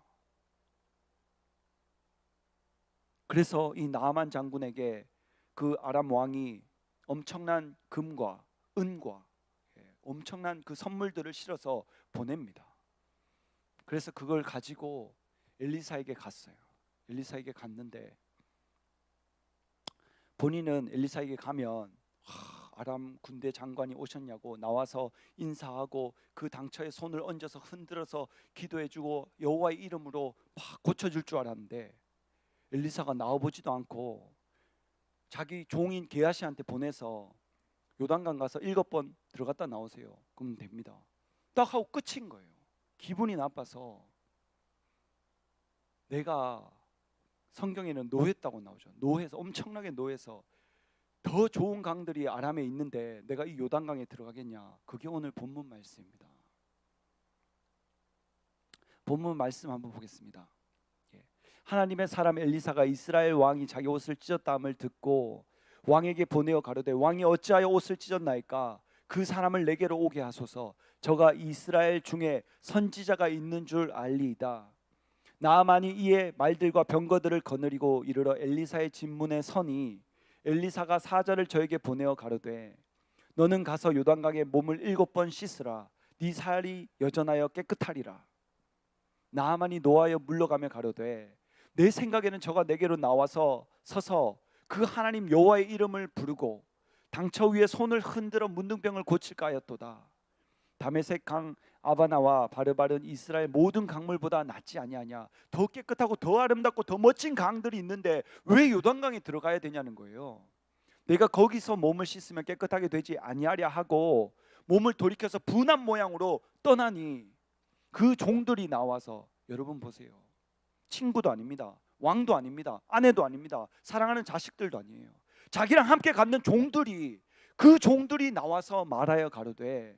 그래서 이 나아만 장군에게 그 아람 왕이 엄청난 금과 은과 엄청난 그 선물들을 실어서 보냅니다. 그래서 그걸 가지고 엘리사에게 갔어요. 엘리사에게 갔는데 본인은 엘리사에게 가면 아람 군대 장관이 오셨냐고 나와서 인사하고 그 당처에 손을 얹어서 흔들어서 기도해주고 여호와의 이름으로 막 고쳐줄 줄 알았는데 엘리사가 나와보지도 않고 자기 종인 게하시한테 보내서 요단강 가서 7번 들어갔다 나오세요. 그러면 됩니다. 딱 하고 끝인 거예요. 기분이 나빠서 내가 성경에는 노했다고 나오죠. 노해서 엄청나게 노해서 더 좋은 강들이 아람에 있는데 내가 이 요단강에 들어가겠냐. 그게 오늘 본문 말씀입니다. 본문 말씀 한번 보겠습니다. 하나님의 사람 엘리사가 이스라엘 왕이 자기 옷을 찢었다함을 듣고 왕에게 보내어 가로되 왕이 어찌하여 옷을 찢었나이까? 그 사람을 내게로 오게 하소서. 저가 이스라엘 중에 선지자가 있는 줄 알리이다. 나아만이 이에 말들과 병거들을 거느리고 이르러 엘리사의 진문에 서니 엘리사가 사자를 저에게 보내어 가로되 너는 가서 요단강에 몸을 7번 씻으라. 네 살이 여전하여 깨끗하리라. 나아만이 노하여 물러가며 가로되 내 생각에는 저가 내게로 나와서 서서 그 하나님 여호와의 이름을 부르고 당처 위에 손을 흔들어 문둥병을 고칠까 하였도다. 다메섹 강 아바나와 바르바른 이스라엘 모든 강물보다 낫지 아니하냐. 더 깨끗하고 더 아름답고 더 멋진 강들이 있는데 왜 요단강에 들어가야 되냐는 거예요. 내가 거기서 몸을 씻으면 깨끗하게 되지 아니하랴 하고 몸을 돌이켜서 분한 모양으로 떠나니 그 종들이 나와서, 여러분 보세요, 친구도 아닙니다, 왕도 아닙니다, 아내도 아닙니다, 사랑하는 자식들도 아니에요. 자기랑 함께 갔는 종들이, 그 종들이 나와서 말하여 가로되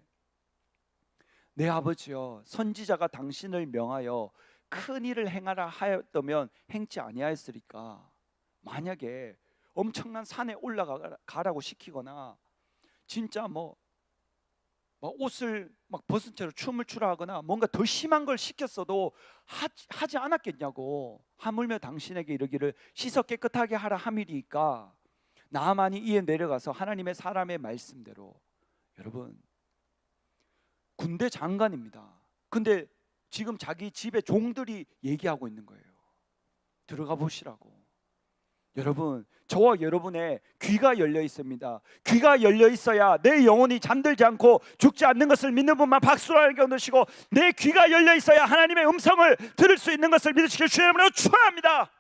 내 아버지여, 선지자가 당신을 명하여 큰 일을 행하라 하였다면 행치 아니하였으리까? 만약에 엄청난 산에 올라가라고 시키거나 진짜 막 옷을 막 벗은 채로 춤을 추라 하거나 뭔가 더 심한 걸 시켰어도 하지 않았겠냐고. 하물며 당신에게 이르기를 씻어 깨끗하게 하라 함이리까? 나아만이 이에 내려가서 하나님의 사람의 말씀대로, 여러분 군대 장관입니다. 근데 지금 자기 집에 종들이 얘기하고 있는 거예요. 들어가 보시라고. 여러분, 저와 여러분의 귀가 열려 있습니다. 귀가 열려 있어야 내 영혼이 잠들지 않고 죽지 않는 것을 믿는 분만 박수로 얻으시고, 내 귀가 열려 있어야 하나님의 음성을 들을 수 있는 것을 믿으시길 주의 이름으로 축원합니다.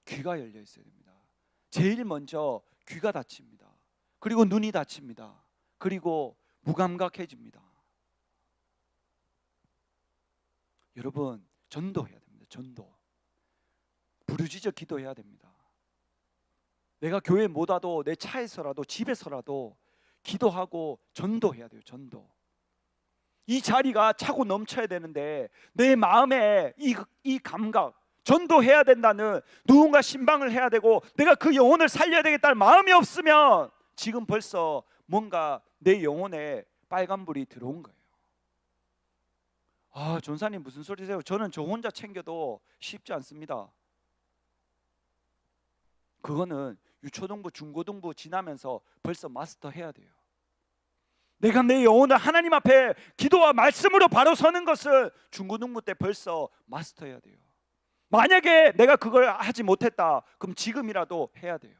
귀가 열려 있어야 됩니다. 제일 먼저 귀가 닫힙니다. 그리고 눈이 닫힙니다. 그리고 무감각해집니다. 여러분, 전도해야 됩니다. 전도. 부르짖어 기도해야 됩니다. 내가 교회 못 와도 내 차에서라도 집에서라도 기도하고 전도해야 돼요. 전도. 이 자리가 차고 넘쳐야 되는데 내 마음에 이 감각, 전도해야 된다는, 누군가 신방을 해야 되고 내가 그 영혼을 살려야 되겠다는 마음이 없으면 지금 벌써 뭔가 내 영혼에 빨간불이 들어온 거예요. 아, 전사님 무슨 소리세요? 저는 저 혼자 챙겨도 쉽지 않습니다. 그거는 유초등부, 중고등부 지나면서 벌써 마스터해야 돼요. 내가 내 영혼을 하나님 앞에 기도와 말씀으로 바로 서는 것은 중고등부 때 벌써 마스터해야 돼요. 만약에 내가 그걸 하지 못했다, 그럼 지금이라도 해야 돼요.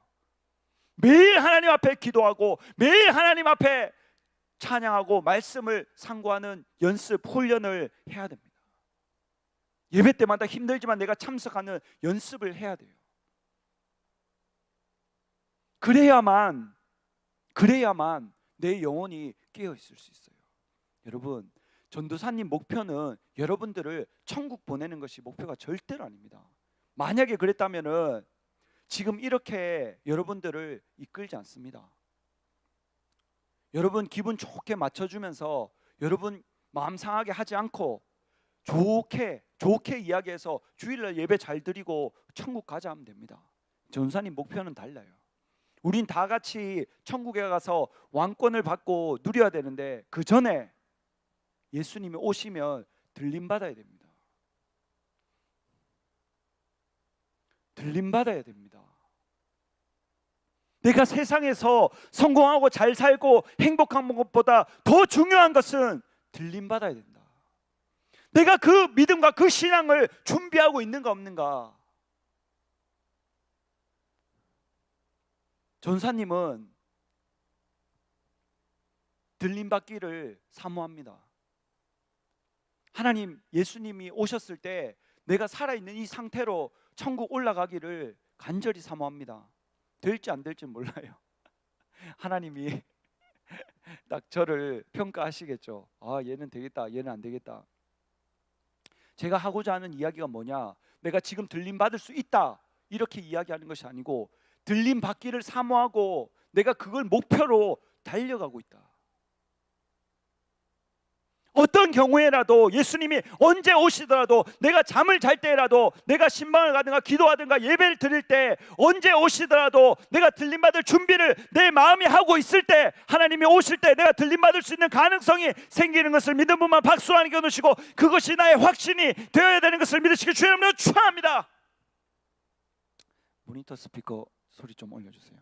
매일 하나님 앞에 기도하고 매일 하나님 앞에 찬양하고 말씀을 상고하는 연습, 훈련을 해야 됩니다. 예배 때마다 힘들지만 내가 참석하는 연습을 해야 돼요. 그래야만 내 영혼이 깨어 있을 수 있어요. 여러분, 전도사님 목표는 여러분들을 천국 보내는 것이 목표가 절대로 아닙니다. 만약에 그랬다면은 지금 이렇게 여러분들을 이끌지 않습니다. 여러분 기분 좋게 맞춰주면서 여러분 마음 상하게 하지 않고 좋게 이야기해서 주일날 예배 잘 드리고 천국 가자 하면 됩니다. 전도사님 목표는 달라요. 우린 다 같이 천국에 가서 왕권을 받고 누려야 되는데 그 전에 예수님이 오시면 들림받아야 됩니다. 들림받아야 됩니다. 내가 세상에서 성공하고 잘 살고 행복한 것보다 더 중요한 것은 들림받아야 된다. 내가 그 믿음과 그 신앙을 준비하고 있는가 없는가. 전사님은 들림받기를 사모합니다. 하나님, 예수님이 오셨을 때 내가 살아있는 이 상태로 천국 올라가기를 간절히 사모합니다. 될지 안 될지 몰라요. 하나님이 딱 저를 평가하시겠죠. 아, 얘는 되겠다, 얘는 안 되겠다. 제가 하고자 하는 이야기가 뭐냐, 내가 지금 들림받을 수 있다 이렇게 이야기하는 것이 아니고 들림받기를 사모하고 내가 그걸 목표로 달려가고 있다. 어떤 경우에라도 예수님이 언제 오시더라도, 내가 잠을 잘 때라도, 내가 신방을 가든가 기도하든가 예배를 드릴 때, 언제 오시더라도 내가 들림받을 준비를 내 마음이 하고 있을 때, 하나님이 오실 때 내가 들림받을 수 있는 가능성이 생기는 것을 믿는 분만 박수로 하나님께 넣으시고, 그것이 나의 확신이 되어야 되는 것을 믿으시길 주의 이름으로 축원합니다. 모니터 스피커 소리 좀 올려주세요.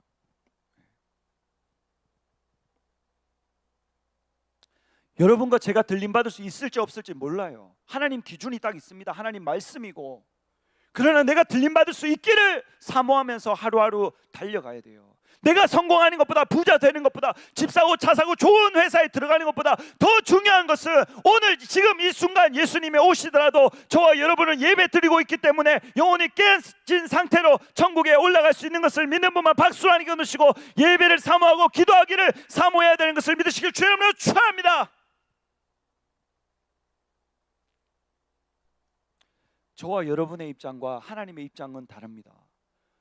여러분과 제가 들림받을 수 있을지 없을지 몰라요. 하나님 기준이 딱 있습니다. 하나님 말씀이고. 그러나 내가 들림받을 수 있기를 사모하면서 하루하루 달려가야 돼요. 내가 성공하는 것보다, 부자 되는 것보다, 집 사고 차 사고 좋은 회사에 들어가는 것보다 더 중요한 것은 오늘 지금 이 순간 예수님이 오시더라도 저와 여러분은 예배 드리고 있기 때문에 영혼이 깨진 상태로 천국에 올라갈 수 있는 것을 믿는 분만 박수로 하나님께 넣으시고, 예배를 사모하고 기도하기를 사모해야 되는 것을 믿으시길 주의 이름으로 축원합니다. 저와 여러분의 입장과 하나님의 입장은 다릅니다.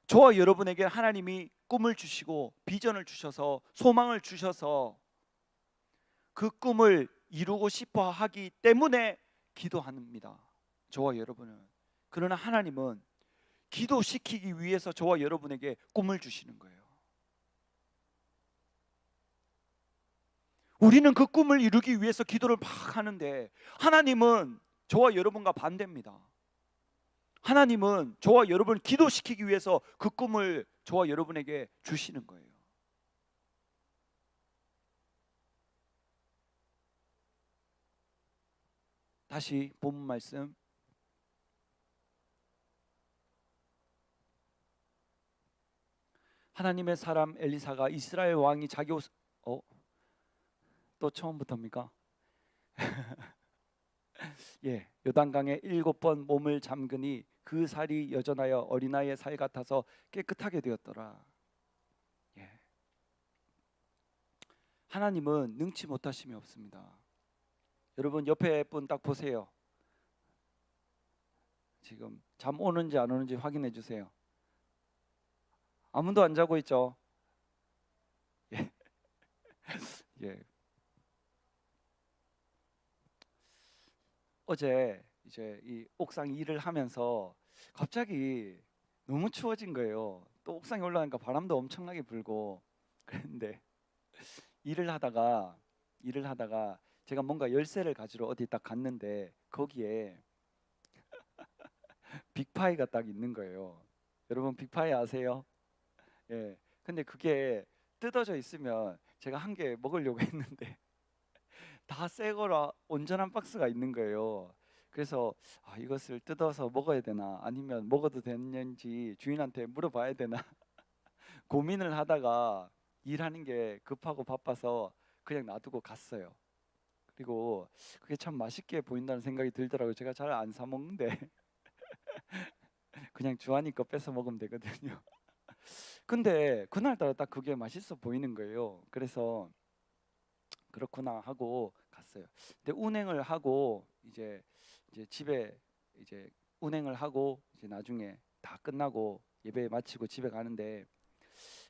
저와 여러분에게 하나님이 꿈을 주시고 비전을 주셔서 소망을 주셔서 그 꿈을 이루고 싶어 하기 때문에 기도합니다. 저와 여러분은. 그러나 하나님은 기도시키기 위해서 저와 여러분에게 꿈을 주시는 거예요. 우리는 그 꿈을 이루기 위해서 기도를 막 하는데, 하나님은 저와 여러분과 반대입니다. 하나님은 저와 여러분을 기도시키기 위해서 그 꿈을 저와 여러분에게 주시는 거예요. 다시 본문 말씀, 하나님의 사람 엘리사가 이스라엘 왕이 자기 옷, 또 처음부터입니까? 예, 요단강에 7번 몸을 잠그니 그 살이 여전하여 어린아이의 살 같아서 깨끗하게 되었더라. 예. 하나님은 능치 못하심이 없습니다. 여러분 옆에 분 딱 보세요. 지금 잠 오는지 안 오는지 확인해 주세요. 아무도 안 자고 있죠? 예. 예. 어제 이제 이 옥상 일을 하면서 갑자기 너무 추워진 거예요. 또 옥상에 올라가니까 바람도 엄청나게 불고. 그런데 일을 하다가 제가 뭔가 열쇠를 가지러 어디 딱 갔는데 거기에 빅파이가 딱 있는 거예요. 여러분 빅파이 아세요? 예. 근데 그게 뜯어져 있으면 제가 한 개 먹으려고 했는데 다 새 거라 온전한 박스가 있는 거예요. 그래서 이것을 뜯어서 먹어야 되나 아니면 먹어도 되는지 주인한테 물어봐야 되나 고민을 하다가 일하는 게 급하고 바빠서 그냥 놔두고 갔어요. 그리고 그게 참 맛있게 보인다는 생각이 들더라고요. 제가 잘 안 사 먹는데 그냥 주한이 거 뺏어 먹으면 되거든요. 근데 그날따라 딱 그게 맛있어 보이는 거예요. 그래서 그렇구나 하고 갔어요. 근데 운행을 하고 이제 집에 이제 운행을 하고 이제 나중에 다 끝나고 예배 마치고 집에 가는데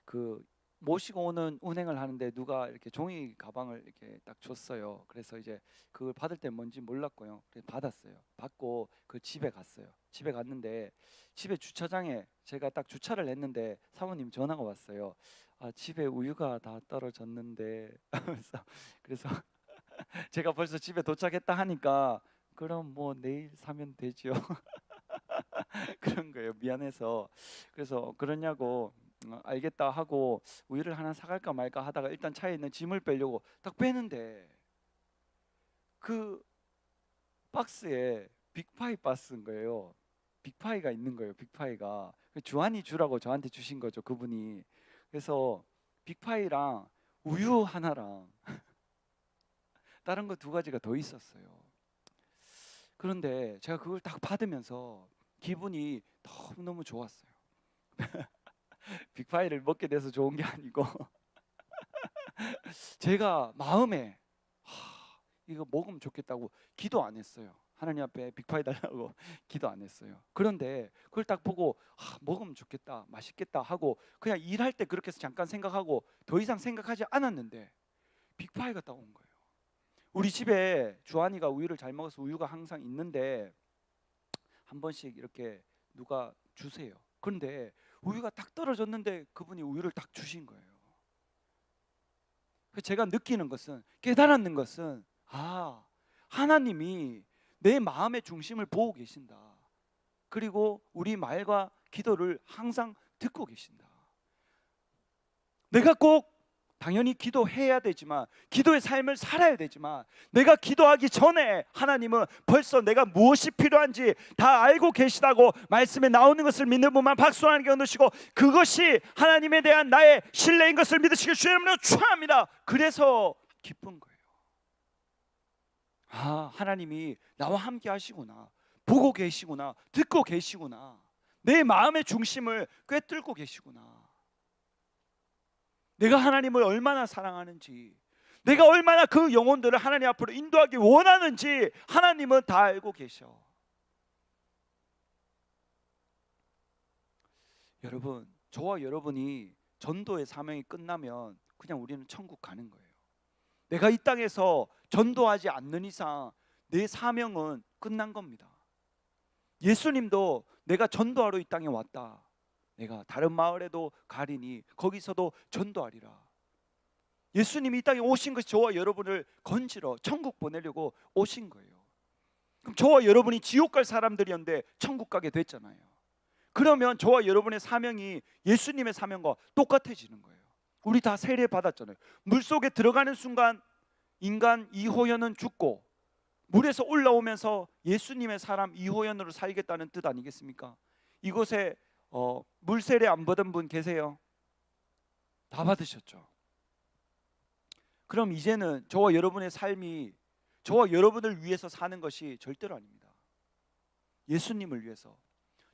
그 모시고 오는 운행을 하는데 누가 이렇게 종이 가방을 이렇게 딱 줬어요. 그래서 이제 그걸 받을 때 뭔지 몰랐고요. 그래서 받았어요. 받고 그 집에 갔어요. 집에 갔는데 집에 주차장에 제가 딱 주차를 했는데 사모님 전화가 왔어요. 집에 우유가 다 떨어졌는데 그래서 제가 벌써 집에 도착했다 하니까 그럼 뭐 내일 사면 되죠. 그런 거예요. 미안해서. 그래서 그러냐고 알겠다 하고 우유를 하나 사갈까 말까 하다가 일단 차에 있는 짐을 빼려고 딱 빼는데 그 박스에 빅파이 박스인 거예요. 빅파이가 있는 거예요. 빅파이가 주한이 주라고 저한테 주신 거죠. 그분이. 그래서 빅파이랑 우유 하나랑 다른 거 2가지가 더 있었어요. 그런데 제가 그걸 딱 받으면서 기분이 너무너무 좋았어요. 빅파이를 먹게 돼서 좋은 게 아니고 제가 마음에 이거 먹으면 좋겠다고 기도 안 했어요. 하나님 앞에 빅파이 달라고 기도 안 했어요. 그런데 그걸 딱 보고 먹으면 좋겠다, 맛있겠다 하고 그냥 일할 때 그렇게 해서 잠깐 생각하고 더 이상 생각하지 않았는데 빅파이가 딱 온 거예요. 우리 집에 주한이가 우유를 잘 먹어서 우유가 항상 있는데 한 번씩 이렇게 누가 주세요. 그런데 우유가 딱 떨어졌는데 그분이 우유를 딱 주신 거예요. 제가 느끼는 것은, 깨달았는 것은, 하나님이 내 마음의 중심을 보고 계신다. 그리고 우리 말과 기도를 항상 듣고 계신다. 내가 꼭 당연히 기도해야 되지만, 기도의 삶을 살아야 되지만, 내가 기도하기 전에 하나님은 벌써 내가 무엇이 필요한지 다 알고 계시다고 말씀에 나오는 것을 믿는 분만 박수 하나님께 얻으시고, 그것이 하나님에 대한 나의 신뢰인 것을 믿으시길 주의 이름으로 축원합니다. 그래서 기쁜 거예요. 하나님이 나와 함께 하시구나, 보고 계시구나, 듣고 계시구나, 내 마음의 중심을 꿰뚫고 계시구나. 내가 하나님을 얼마나 사랑하는지, 내가 얼마나 그 영혼들을 하나님 앞으로 인도하기 원하는지 하나님은 다 알고 계셔. 여러분, 저와 여러분이 전도의 사명이 끝나면 그냥 우리는 천국 가는 거예요. 내가 이 땅에서 전도하지 않는 이상 내 사명은 끝난 겁니다. 예수님도 내가 전도하러 이 땅에 왔다, 내가 다른 마을에도 가리니 거기서도 전도하리라. 예수님이 이 땅에 오신 것이 저와 여러분을 건지러 천국 보내려고 오신 거예요. 그럼 저와 여러분이 지옥 갈 사람들이었는데 천국 가게 됐잖아요. 그러면 저와 여러분의 사명이 예수님의 사명과 똑같아지는 거예요. 우리 다 세례 받았잖아요. 물속에 들어가는 순간 인간 이호연은 죽고, 물에서 올라오면서 예수님의 사람 이호연으로 살겠다는 뜻 아니겠습니까? 이곳에 물세례 안 받은 분 계세요? 다 받으셨죠? 그럼 이제는 저와 여러분의 삶이 저와 여러분을 위해서 사는 것이 절대로 아닙니다. 예수님을 위해서.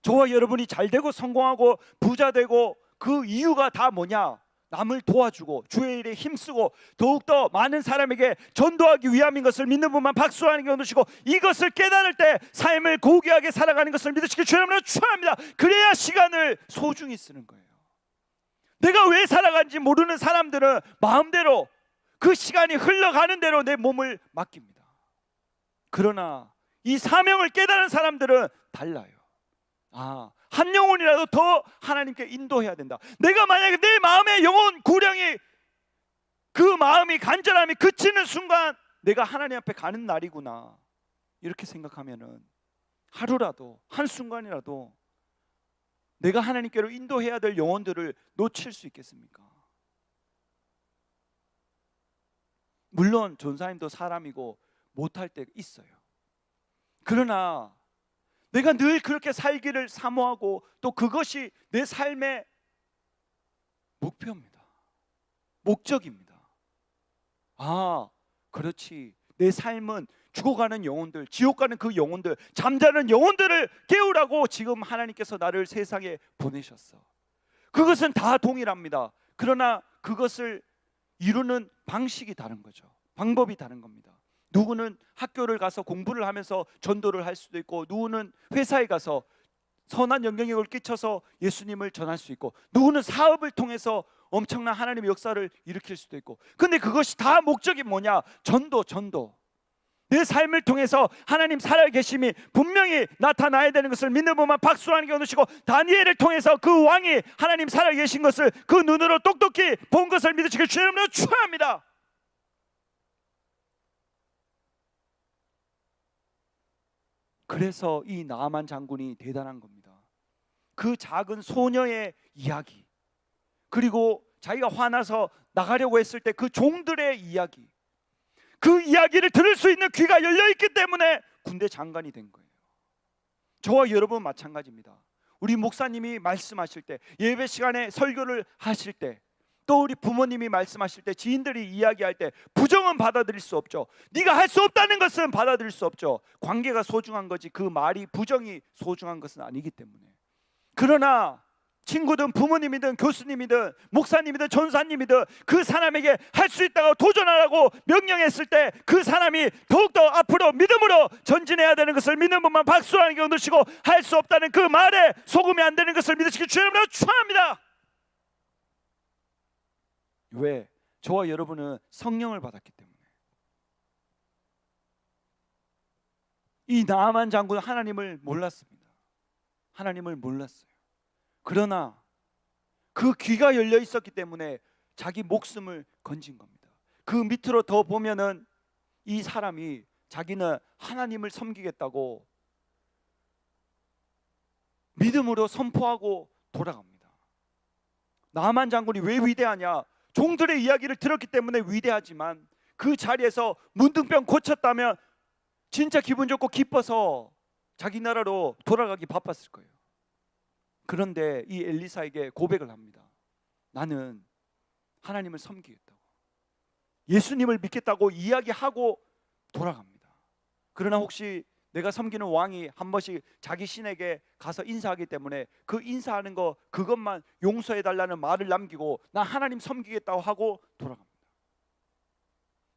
저와 여러분이 잘 되고 성공하고 부자 되고 그 이유가 다 뭐냐? 남을 도와주고 주의 일에 힘쓰고 더욱더 많은 사람에게 전도하기 위함인 것을 믿는 분만 박수 하나님께 얻으시고, 이것을 깨달을 때 삶을 고귀하게 살아가는 것을 믿으시길 주의 이름으로 축원합니다. 그래야 시간을 소중히 쓰는 거예요. 내가 왜 살아가는지 모르는 사람들은 마음대로 그 시간이 흘러가는 대로 내 몸을 맡깁니다. 그러나 이 사명을 깨달은 사람들은 달라요. 한 영혼이라도 더 하나님께 인도해야 된다. 내가 만약에 내 마음의 영혼 구령이, 그 마음이 간절함이 그치는 순간 내가 하나님 앞에 가는 날이구나, 이렇게 생각하면은 하루라도, 한순간이라도 내가 하나님께로 인도해야 될 영혼들을 놓칠 수 있겠습니까? 물론 전사님도 사람이고 못할 때 있어요. 그러나 내가 늘 그렇게 살기를 사모하고 또 그것이 내 삶의 목표입니다. 목적입니다. 그렇지. 내 삶은 죽어가는 영혼들, 지옥 가는 그 영혼들, 잠자는 영혼들을 깨우라고 지금 하나님께서 나를 세상에 보내셨어. 그것은 다 동일합니다. 그러나 그것을 이루는 방식이 다른 거죠. 방법이 다른 겁니다. 누구는 학교를 가서 공부를 하면서 전도를 할 수도 있고, 누구는 회사에 가서 선한 영향력을 끼쳐서 예수님을 전할 수 있고, 누구는 사업을 통해서 엄청난 하나님의 역사를 일으킬 수도 있고. 근데 그것이 다 목적이 뭐냐? 전도. 내 삶을 통해서 하나님 살아계심이 분명히 나타나야 되는 것을 믿는 분만 박수 하나님께 얻으시고, 다니엘을 통해서 그 왕이 하나님 살아계신 것을 그 눈으로 똑똑히 본 것을 믿으시길 주의 이름으로 축원합니다. 그래서 이 나아만 장군이 대단한 겁니다. 그 작은 소녀의 이야기, 그리고 자기가 화나서 나가려고 했을 때 그 종들의 이야기, 그 이야기를 들을 수 있는 귀가 열려있기 때문에 군대 장관이 된 거예요. 저와 여러분 마찬가지입니다. 우리 목사님이 말씀하실 때, 예배 시간에 설교를 하실 때, 또 우리 부모님이 말씀하실 때, 지인들이 이야기할 때 부정은 받아들일 수 없죠. 네가 할 수 없다는 것은 받아들일 수 없죠. 관계가 소중한 거지 그 말이, 부정이 소중한 것은 아니기 때문에. 그러나 친구든 부모님이든 교수님이든 목사님이든 전사님이든 그 사람에게 할 수 있다고 도전하라고 명령했을 때 그 사람이 더욱더 앞으로 믿음으로 전진해야 되는 것을 믿는 분만 박수 하나님께 얻으시고, 할 수 없다는 그 말에 속으면 안 되는 것을 믿으시기 주의 이름으로 축원합니다. 왜? 저와 여러분은 성령을 받았기 때문에. 이 나아만 장군은 하나님을 몰랐습니다. 하나님을 몰랐어요. 그러나 그 귀가 열려 있었기 때문에 자기 목숨을 건진 겁니다. 그 밑으로 더 보면은 이 사람이 자기는 하나님을 섬기겠다고 믿음으로 선포하고 돌아갑니다. 나아만 장군이 왜 위대하냐? 종들의 이야기를 들었기 때문에 위대하지만 그 자리에서 문둥병 고쳤다면 진짜 기분 좋고 기뻐서 자기 나라로 돌아가기 바빴을 거예요. 그런데 이 엘리사에게 고백을 합니다. 나는 하나님을 섬기겠다고, 예수님을 믿겠다고 이야기하고 돌아갑니다. 그러나 혹시 내가 섬기는 왕이 한 번씩 자기 신에게 가서 인사하기 때문에 그 인사하는 거 그것만 용서해 달라는 말을 남기고 나 하나님 섬기겠다고 하고 돌아갑니다.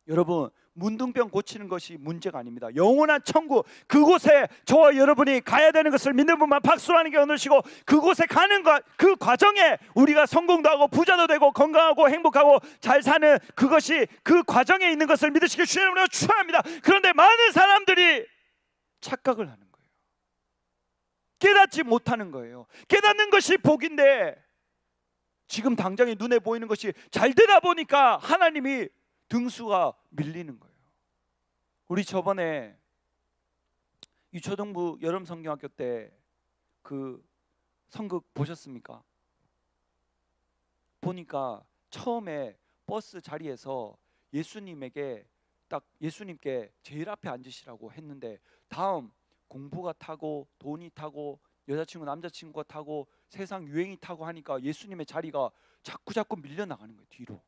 여러분, 문둥병 고치는 것이 문제가 아닙니다. 영원한 천국, 그곳에 저와 여러분이 가야 되는 것을 믿는 분만 박수로 하는 게 어느시고, 그곳에 가는 것, 그 과정에 우리가 성공도 하고 부자도 되고 건강하고 행복하고 잘 사는 그것이 그 과정에 있는 것을 믿으시길 주의 이름으로 축원합니다. 그런데 많은 사람들이 착각을 하는 거예요. 깨닫지 못하는 거예요. 깨닫는 것이 복인데 지금 당장에 눈에 보이는 것이 잘 되다 보니까 하나님이 등수가 밀리는 거예요. 우리 저번에 유초등부 여름 성경학교 때 그 성극 보셨습니까? 보니까 처음에 버스 자리에서 예수님께 제일 앞에 앉으시라고 했는데 다음 공부가 타고 돈이 타고 여자친구 남자친구가 타고 세상 유행이 타고 하니까 예수님의 자리가 자꾸 밀려나가는 거예요, 뒤로.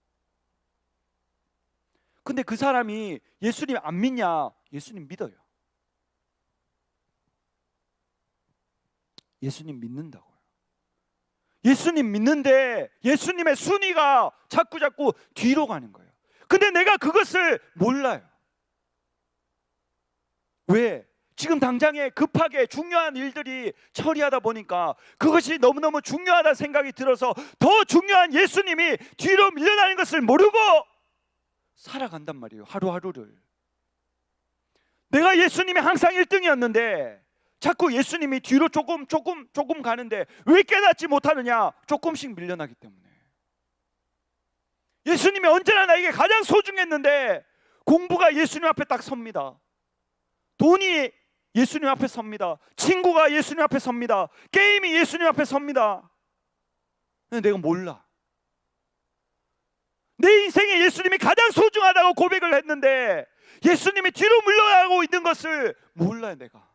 근데 그 사람이 예수님 안 믿냐? 예수님 믿어요. 예수님 믿는다고요. 예수님 믿는데 예수님의 순위가 자꾸 뒤로 가는 거예요. 근데 내가 그것을 몰라요. 왜? 지금 당장에 급하게 중요한 일들이 처리하다 보니까 그것이 너무너무 중요하다는 생각이 들어서 더 중요한 예수님이 뒤로 밀려나는 것을 모르고 살아간단 말이에요. 하루하루를. 내가 예수님이 항상 1등이었는데 자꾸 예수님이 뒤로 조금 가는데 왜 깨닫지 못하느냐? 조금씩 밀려나기 때문에. 예수님이 언제나 나에게 가장 소중했는데 공부가 예수님 앞에 딱 섭니다. 돈이 예수님 앞에 섭니다. 친구가 예수님 앞에 섭니다. 게임이 예수님 앞에 섭니다. 근데 내가 몰라. 내 인생에 예수님이 가장 소중하다고 고백을 했는데 예수님이 뒤로 물러가고 있는 것을 몰라요, 내가.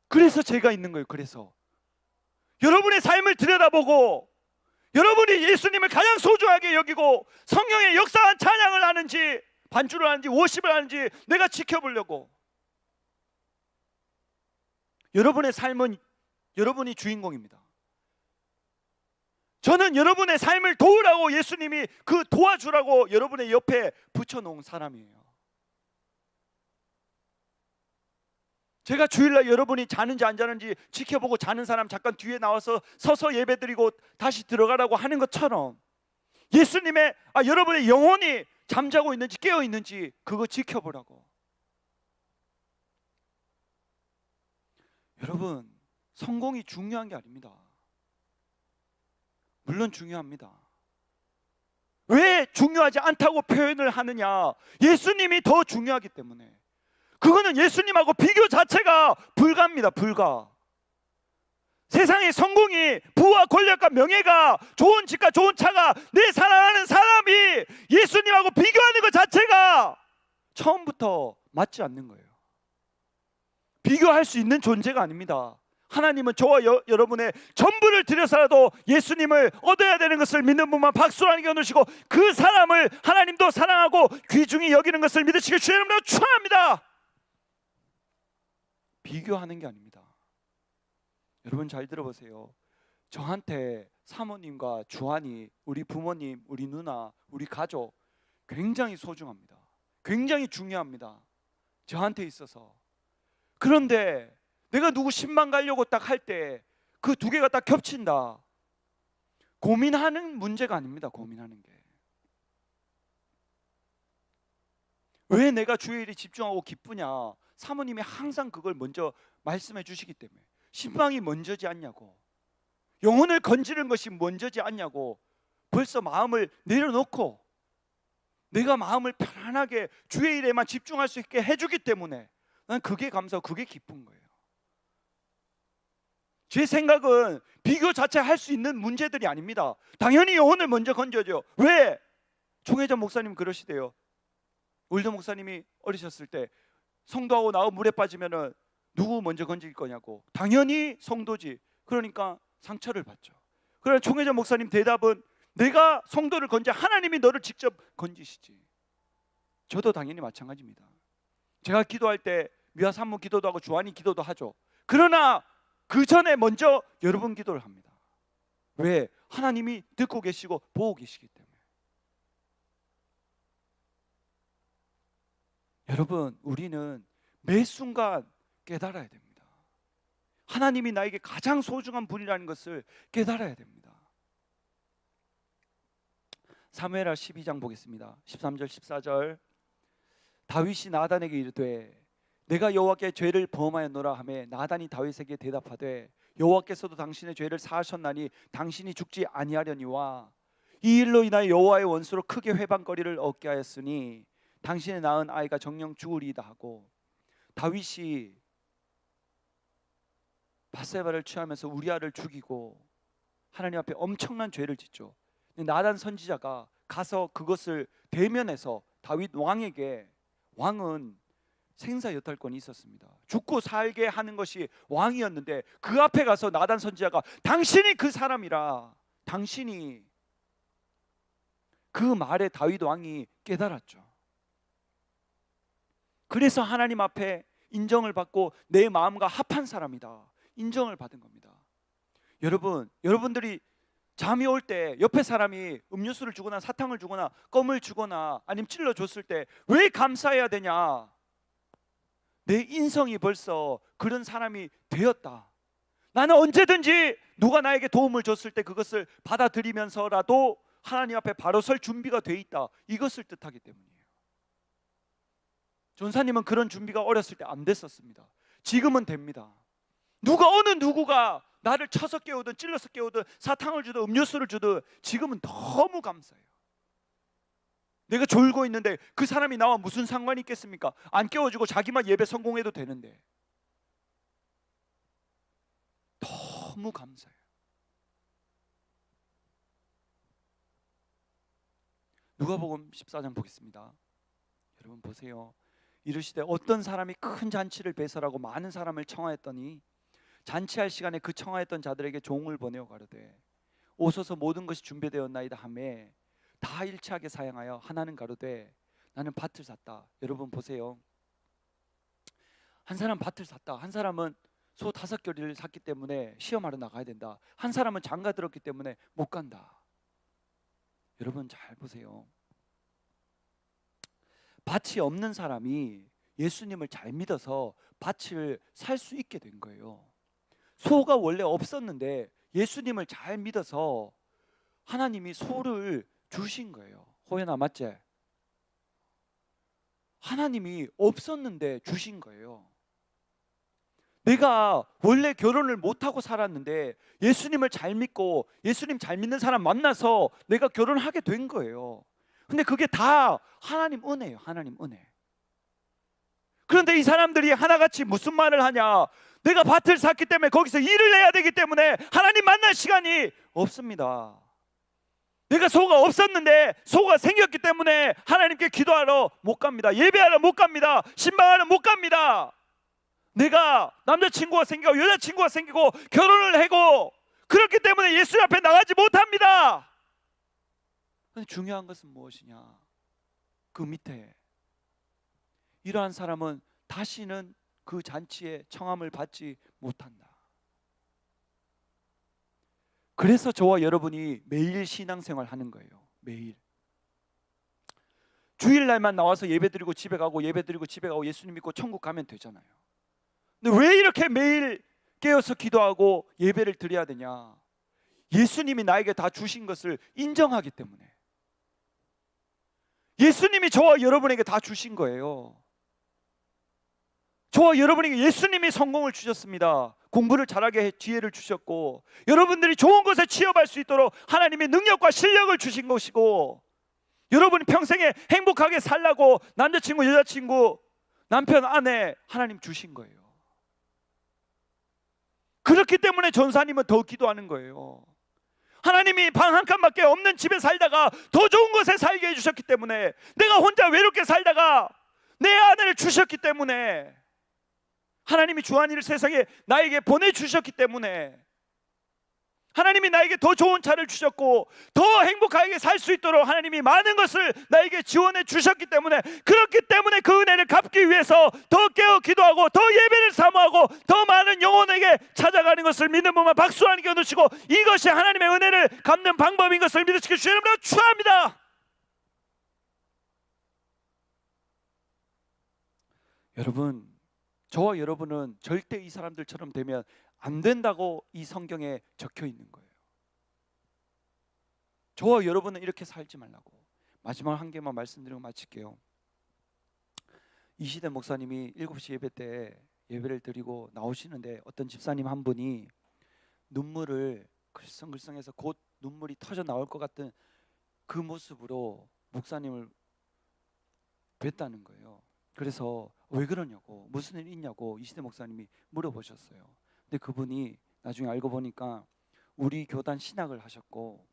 그래서 제가 있는 거예요. 그래서 여러분의 삶을 들여다보고 여러분이 예수님을 가장 소중하게 여기고 성령의 역사한 찬양을 하는지 반주를 하는지 워십을 하는지 내가 지켜보려고. 여러분의 삶은 여러분이 주인공입니다. 저는 여러분의 삶을 도우라고 예수님이 그 도와주라고 여러분의 옆에 붙여놓은 사람이에요. 제가 주일날 여러분이 자는지 안 자는지 지켜보고 자는 사람 잠깐 뒤에 나와서 서서 예배드리고 다시 들어가라고 하는 것처럼 예수님의 여러분의 영혼이 잠자고 있는지 깨어 있는지 그거 지켜보라고. 여러분, 성공이 중요한 게 아닙니다. 물론 중요합니다. 왜 중요하지 않다고 표현을 하느냐? 예수님이 더 중요하기 때문에. 그거는 예수님하고 비교 자체가 불가합니다. 불가. 세상의 성공이 부와 권력과 명예가 좋은 집과 좋은 차가 내 사랑하는 사람이 예수님하고 비교하는 것 자체가 처음부터 맞지 않는 거예요. 비교할 수 있는 존재가 아닙니다. 하나님은 저와 여러분의 전부를 들여서라도 예수님을 얻어야 되는 것을 믿는 분만 박수로 하는 게 얻으시고 그 사람을 하나님도 사랑하고 귀중히 여기는 것을 믿으시길 주의 이름으로 축원합니다. 비교하는 게 아닙니다. 여러분 잘 들어보세요. 저한테 사모님과 주한이, 우리 부모님, 우리 누나, 우리 가족 굉장히 소중합니다. 굉장히 중요합니다. 저한테 있어서. 그런데 내가 누구 신방 가려고 딱 할 때 그 두 개가 딱 겹친다. 고민하는 문제가 아닙니다. 고민하는 게. 왜 내가 주의 일에 집중하고 기쁘냐? 사모님이 항상 그걸 먼저 말씀해 주시기 때문에. 신방이 먼저지 않냐고, 영혼을 건지는 것이 먼저지 않냐고 벌써 마음을 내려놓고 내가 마음을 편안하게 주의 일에만 집중할 수 있게 해주기 때문에 난 그게 감사하고 그게 기쁜 거예요. 제 생각은 비교 자체 할 수 있는 문제들이 아닙니다. 당연히 영혼을 먼저 건져죠. 왜? 총회전 목사님 그러시대요. 올드 목사님이 어리셨을 때 성도하고 나하고 물에 빠지면은 누구 먼저 건질 거냐고. 당연히 성도지. 그러니까 상처를 받죠. 그러나 총회전 목사님 대답은 내가 성도를 건져 하나님이 너를 직접 건지시지. 저도 당연히 마찬가지입니다. 제가 기도할 때 미화 산모 기도도 하고 주한이 기도도 하죠. 그러나 그 전에 먼저 여러분 기도를 합니다. 왜? 하나님이 듣고 계시고 보고 계시기 때문에. 여러분, 우리는 매 순간 깨달아야 됩니다. 하나님이 나에게 가장 소중한 분이라는 것을 깨달아야 됩니다. 사무엘하 12장 보겠습니다. 13절 14절. 다윗이 나단에게 이르되 내가 여호와께 죄를 범하였노라 하매 나단이 다윗에게 대답하되 여호와께서도 당신의 죄를 사하셨나니 당신이 죽지 아니하려니와 이 일로 인하여 여호와의 원수로 크게 회방거리를 얻게 하였으니 당신의 낳은 아이가 정녕 죽으리이다 하고, 다윗이 밧세바를 취하면서 우리아를 죽이고 하나님 앞에 엄청난 죄를 짓죠. 근데 나단 선지자가 가서 그것을 대면해서 다윗 왕에게, 왕은 생사 여탈권이 있었습니다. 죽고 살게 하는 것이 왕이었는데 그 앞에 가서 나단 선지자가 당신이 그 사람이라, 당신이, 그 말에 다윗 왕이 깨달았죠. 그래서 하나님 앞에 인정을 받고 내 마음과 합한 사람이다 인정을 받은 겁니다. 여러분, 여러분들이 잠이 올 때 옆에 사람이 음료수를 주거나 사탕을 주거나 껌을 주거나 아니면 찔러줬을 때 왜 감사해야 되냐? 내 인성이 벌써 그런 사람이 되었다. 나는 언제든지 누가 나에게 도움을 줬을 때 그것을 받아들이면서라도 하나님 앞에 바로 설 준비가 돼 있다. 이것을 뜻하기 때문이에요. 전사님은 그런 준비가 어렸을 때 안 됐었습니다. 지금은 됩니다. 어느 누구가 나를 쳐서 깨우든 찔러서 깨우든 사탕을 주든 음료수를 주든 지금은 너무 감사해요. 내가 졸고 있는데 그 사람이 나와 무슨 상관이 있겠습니까? 안 깨워주고 자기만 예배 성공해도 되는데 너무 감사해요. 누가복음 14장 보겠습니다. 여러분 보세요. 이르시되 어떤 사람이 큰 잔치를 배설하고 많은 사람을 청하였더니 잔치할 시간에 그 청하였던 자들에게 종을 보내어 가로되 오소서 모든 것이 준비되었나이다 하매 다 일치하게 사양하여 하나는 가로되 나는 밭을 샀다. 여러분 보세요. 한 사람 밭을 샀다. 한 사람은 소 5겨리를 샀기 때문에 시험하러 나가야 된다. 한 사람은 장가 들었기 때문에 못 간다. 여러분 잘 보세요. 밭이 없는 사람이 예수님을 잘 믿어서 밭을 살 수 있게 된 거예요. 소가 원래 없었는데 예수님을 잘 믿어서 하나님이 소를 주신 거예요. 호연아 맞지? 하나님이 없었는데 주신 거예요. 내가 원래 결혼을 못하고 살았는데 예수님을 잘 믿고 예수님 잘 믿는 사람 만나서 내가 결혼하게 된 거예요. 근데 그게 다 하나님 은혜예요. 하나님 은혜. 그런데 이 사람들이 하나같이 무슨 말을 하냐? 내가 밭을 샀기 때문에 거기서 일을 해야 되기 때문에 하나님 만날 시간이 없습니다. 내가 소가 없었는데 소가 생겼기 때문에 하나님께 기도하러 못 갑니다. 예배하러 못 갑니다. 신방하러 못 갑니다. 내가 남자친구가 생기고 여자친구가 생기고 결혼을 하고 그렇기 때문에 예수 앞에 나가지 못합니다. 근데 중요한 것은 무엇이냐? 그 밑에 이러한 사람은 다시는 그 잔치에 청함을 받지 못한다. 그래서 저와 여러분이 매일 신앙생활 하는 거예요. 매일 주일날만 나와서 예배드리고 집에 가고 예배드리고 집에 가고 예수님 믿고 천국 가면 되잖아요. 근데 왜 이렇게 매일 깨어서 기도하고 예배를 드려야 되냐? 예수님이 나에게 다 주신 것을 인정하기 때문에. 예수님이 저와 여러분에게 다 주신 거예요. 저와 여러분에게 예수님이 성공을 주셨습니다. 공부를 잘하게 지혜를 주셨고, 여러분들이 좋은 곳에 취업할 수 있도록 하나님의 능력과 실력을 주신 것이고, 여러분이 평생에 행복하게 살라고 남자친구, 여자친구, 남편, 아내 하나님 주신 거예요. 그렇기 때문에 전사님은 더 기도하는 거예요. 하나님이 방 한 칸밖에 없는 집에 살다가 더 좋은 곳에 살게 해주셨기 때문에, 내가 혼자 외롭게 살다가 내 아내를 주셨기 때문에, 하나님이 주한이를 세상에 나에게 보내주셨기 때문에, 하나님이 나에게 더 좋은 차를 주셨고 더 행복하게 살 수 있도록 하나님이 많은 것을 나에게 지원해 주셨기 때문에, 그렇기 때문에 그 은혜를 갚기 위해서 더 깨어 기도하고 더 예배를 사모하고 더 많은 영혼에게 찾아가는 것을 믿는 분만 박수 하나님께 얻으시고, 이것이 하나님의 은혜를 갚는 방법인 것을 믿으시길 주의 이름으로 축원합니다. 여러분, 저와 여러분은 절대 이 사람들처럼 되면 안 된다고 이 성경에 적혀 있는 거예요. 저와 여러분은 이렇게 살지 말라고. 마지막 한 개만 말씀드리고 마칠게요. 이시대 목사님이 7시 예배 때 예배를 드리고 나오시는데, 어떤 집사님 한 분이 눈물을 글썽글썽해서 곧 눈물이 터져 나올 것 같은 그 모습으로 목사님을 뵀다는 거예요. 그래서 왜 그러냐고, 무슨 일 있냐고 이시대 목사님이 물어보셨어요. 근데 그분이 나중에 알고 보니까 우리 교단 신학을 하셨고,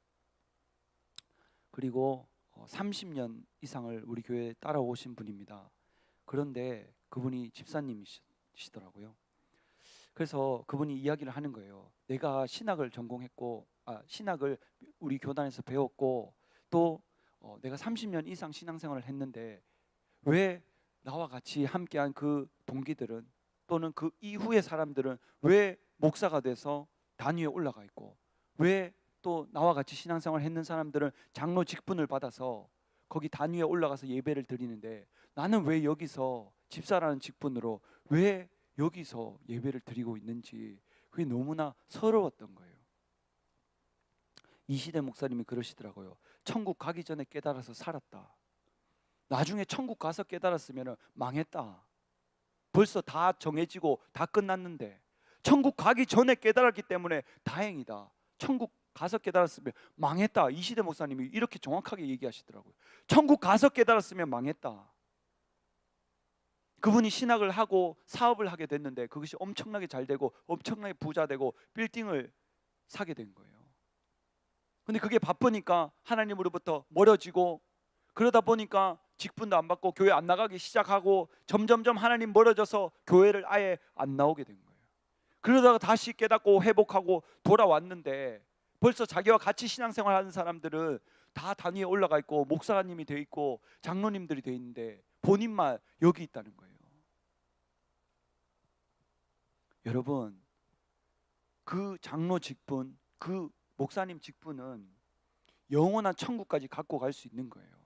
그리고 30년 이상을 우리 교회에 따라오신 분입니다. 그런데 그분이 집사님이시더라고요. 그래서 그분이 이야기를 하는 거예요. 내가 신학을 전공했고, 신학을 우리 교단에서 배웠고, 또 내가 30년 이상 신앙생활을 했는데 왜 나와 같이 함께한 그 동기들은, 또는 그 이후의 사람들은 왜 목사가 돼서 단위에 올라가 있고, 왜 또 나와 같이 신앙생활을 했는 사람들은 장로 직분을 받아서 거기 단위에 올라가서 예배를 드리는데, 나는 왜 여기서 집사라는 직분으로 왜 여기서 예배를 드리고 있는지, 그게 너무나 서러웠던 거예요. 이시대 목사님이 그러시더라고요. 천국 가기 전에 깨달아서 살았다. 나중에 천국 가서 깨달았으면 망했다. 벌써 다 정해지고 다 끝났는데, 천국 가기 전에 깨달았기 때문에 다행이다. 천국 가서 깨달았으면 망했다. 이시대 목사님이 이렇게 정확하게 얘기하시더라고요. 천국 가서 깨달았으면 망했다. 그분이 신학을 하고 사업을 하게 됐는데 그것이 엄청나게 잘 되고 엄청나게 부자 되고 빌딩을 사게 된 거예요. 근데 그게 바쁘니까 하나님으로부터 멀어지고, 그러다 보니까 직분도 안 받고 교회 안 나가기 시작하고, 점점점 하나님 멀어져서 교회를 아예 안 나오게 된 거예요. 그러다가 다시 깨닫고 회복하고 돌아왔는데, 벌써 자기와 같이 신앙생활 하는 사람들은 다 단위에 올라가 있고 목사님이 돼 있고 장로님들이 돼 있는데 본인만 여기 있다는 거예요. 여러분, 그 장로 직분, 그 목사님 직분은 영원한 천국까지 갖고 갈 수 있는 거예요.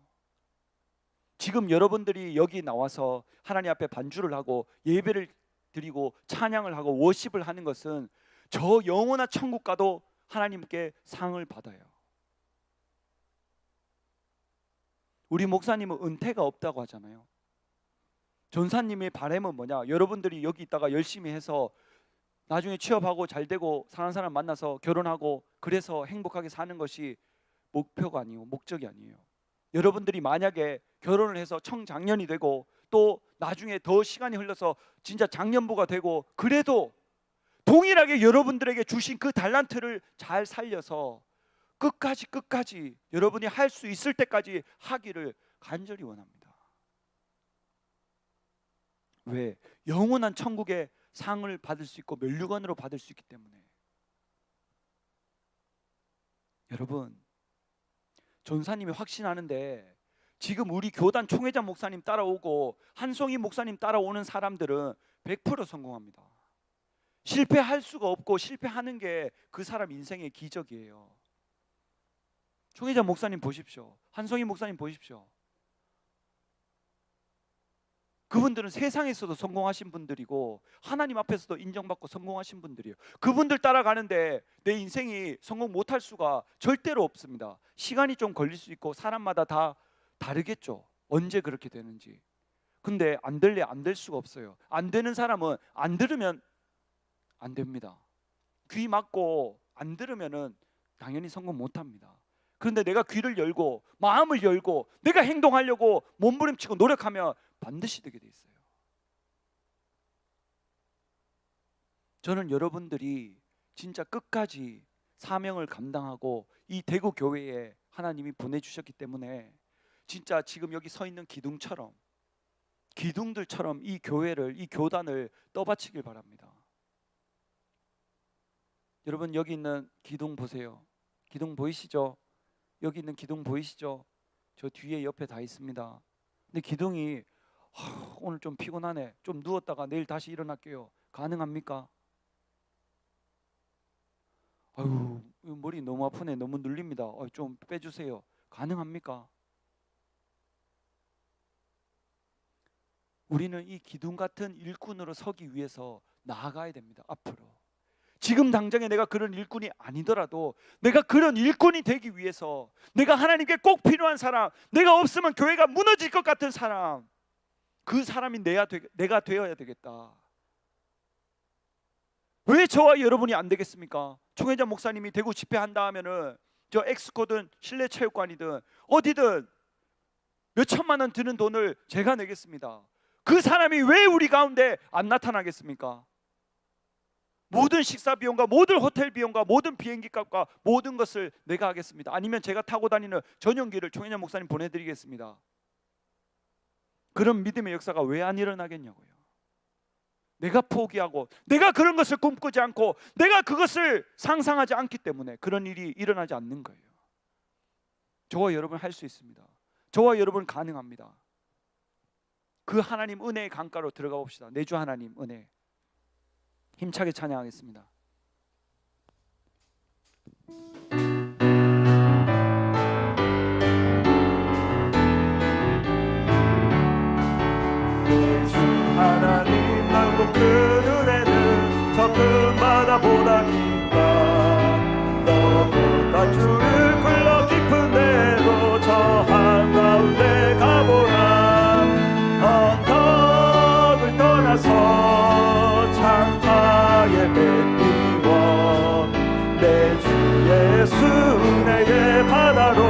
지금 여러분들이 여기 나와서 하나님 앞에 반주를 하고 예배를 드리고 찬양을 하고 워십을 하는 것은 저 영원한 천국 가도 하나님께 상을 받아요. 우리 목사님은 은퇴가 없다고 하잖아요. 전사님의 바람은 뭐냐? 여러분들이 여기 있다가 열심히 해서 나중에 취업하고 잘 되고 사는 사람 만나서 결혼하고 그래서 행복하게 사는 것이 목표가 아니에요. 목적이 아니에요. 여러분들이 만약에 결혼을 해서 청장년이 되고 또 나중에 더 시간이 흘러서 진짜 장년부가 되고, 그래도 동일하게 여러분들에게 주신 그 달란트를 잘 살려서 끝까지 여러분이 할 수 있을 때까지 하기를 간절히 원합니다. 왜? 영원한 천국의 상을 받을 수 있고 면류관으로 받을 수 있기 때문에. 여러분, 전사님이 확신하는데 지금 우리 교단 총회장 목사님 따라오고 한송이 목사님 따라오는 사람들은 100% 성공합니다. 실패할 수가 없고, 실패하는 게 그 사람 인생의 기적이에요. 총회장 목사님 보십시오. 한송이 목사님 보십시오. 그분들은 세상에서도 성공하신 분들이고 하나님 앞에서도 인정받고 성공하신 분들이에요. 그분들 따라가는데 내 인생이 성공 못할 수가 절대로 없습니다. 시간이 좀 걸릴 수 있고 사람마다 다 다르겠죠. 언제 그렇게 되는지. 근데 안 될래 안 될 수가 없어요. 안 되는 사람은 안 들으면 안 됩니다. 귀 막고 안 들으면은 당연히 성공 못 합니다. 그런데 내가 귀를 열고 마음을 열고 내가 행동하려고 몸부림치고 노력하면 반드시 되게 돼 있어요. 저는 여러분들이 진짜 끝까지 사명을 감당하고 이 대구 교회에 하나님이 보내주셨기 때문에 진짜 지금 여기 서 있는 기둥들처럼 이 교회를, 이 교단을 떠받치길 바랍니다. 여러분 여기 있는 기둥 보세요. 기둥 보이시죠? 여기 있는 기둥 보이시죠? 저 뒤에 옆에 다 있습니다. 근데 기둥이 오늘 좀 피곤하네, 좀 누웠다가 내일 다시 일어날게요, 가능합니까? 아유 머리 너무 아프네, 너무 눌립니다, 좀 빼주세요, 가능합니까? 우리는 이 기둥 같은 일꾼으로 서기 위해서 나아가야 됩니다. 앞으로 지금 당장에 내가 그런 일꾼이 아니더라도 내가 그런 일꾼이 되기 위해서 내가 하나님께 꼭 필요한 사람, 내가 없으면 교회가 무너질 것 같은 사람, 그 사람이 내가 되어야 되겠다. 왜 저와 여러분이 안 되겠습니까? 총회장 목사님이 대구 집회한다 하면은 저 엑스코든 실내체육관이든 어디든 몇 천만 원 드는 돈을 제가 내겠습니다. 그 사람이 왜 우리 가운데 안 나타나겠습니까? 모든 식사 비용과 모든 호텔 비용과 모든 비행기 값과 모든 것을 내가 하겠습니다. 아니면 제가 타고 다니는 전용기를 총회장 목사님 보내드리겠습니다. 그런 믿음의 역사가 왜 안 일어나겠냐고요. 내가 포기하고 내가 그런 것을 꿈꾸지 않고 내가 그것을 상상하지 않기 때문에 그런 일이 일어나지 않는 거예요. 저와 여러분 할 수 있습니다. 저와 여러분 가능합니다. 그 하나님 은혜의 강가로 들어가 봅시다. 내주 하나님 은혜. 힘차게 찬양하겠습니다. 내주 하나님 넓고 큰 은혜는 저 큰 바다보다 긴가. 너보다 주를 불러 깊은 데로 저 한가운데 가보라. 언덕을 떠나서 창타에 뱉기워 내 주 예수 은혜의 바다로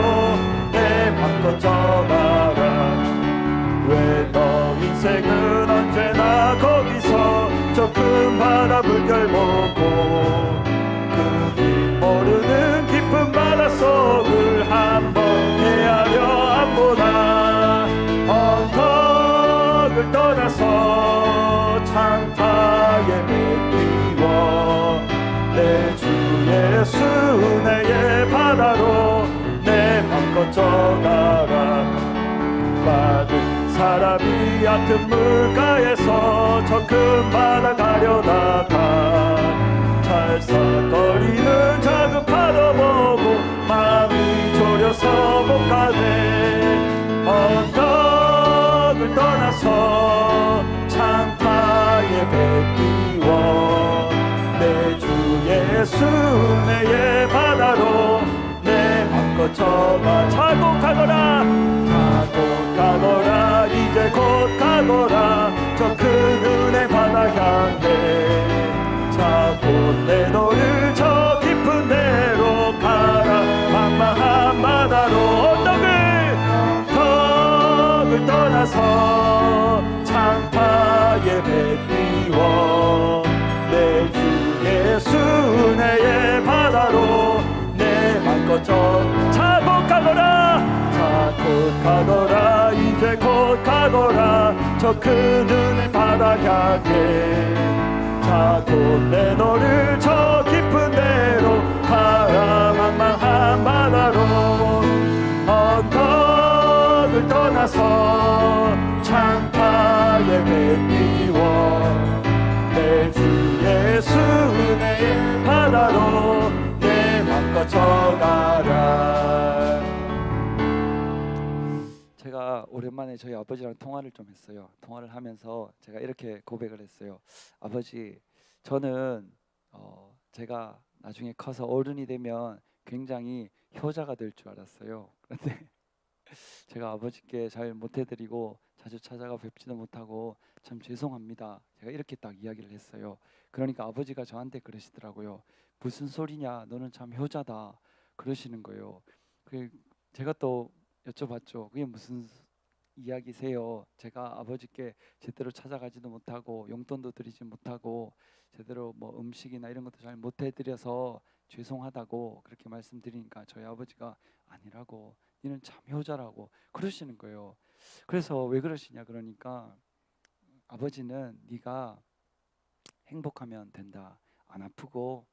내 맘 걷져가라. 왜 너 인생은 언제나 거기서 저 큰 바다 물결 보고 그길 모르는 깊은 바닷속을 한번 헤아려 안 보나. 언덕을 떠나서 창타에 뱉기워 내 주 예수 은혜의 바다로 내 맘 걷져가라. 많은 사람이 얕은 물가에서 저 큰 바다 가려다가 찰싹거리는 작은 파도 보고 마음이 졸여서 못 가네. 언덕을 떠나서 창타에 뱉기워 내 주 예수 은혜의 바다로 내 맘 걷져가. 차고 가거라, 차고 가거라, 이제 곧 가거라. 저 큰 은혜 바다 향해 차고 내 너를 저 깊은 데로 가라. 망망한 바다로 언덕을 떠나서 창타에 뱉기워 내 주 예수 은혜의 바다로 내 맘 걷져. 차고 가거라, 차고 가거라, 이제 곧 가거라. 저 큰 은혜 바다 향해 차고 내 너를 저 깊은 데로 가라. 망망한 바다로 언덕을 떠나서 창타에 뱉기워 내 주 예수 은혜의 바다로 내 맘 걷져가라. 제가 오랜만에 저희 아버지랑 통화를 좀 했어요. 통화를 하면서 제가 이렇게 고백을 했어요. 아버지, 저는 제가 나중에 커서 어른이 되면 굉장히 효자가 될 줄 알았어요. 그런데 제가 아버지께 잘 못해드리고 자주 찾아가 뵙지도 못하고 참 죄송합니다. 제가 이렇게 딱 이야기를 했어요. 그러니까 아버지가 저한테 그러시더라고요. 무슨 소리냐, 너는 참 효자다 그러시는 거예요. 제가 또 여쭤봤죠. 그게 무슨 이야기세요? 제가 아버지께 제대로 찾아가지도 못하고 용돈도 드리지 못하고 제대로 뭐 음식이나 이런 것도 잘 못해드려서 죄송하다고 그렇게 말씀드리니까 저희 아버지가 아니라고, 너는 참 효자라고 그러시는 거예요. 그래서 왜 그러시냐 그러니까 아버지는 네가 행복하면 된다. 안 아프고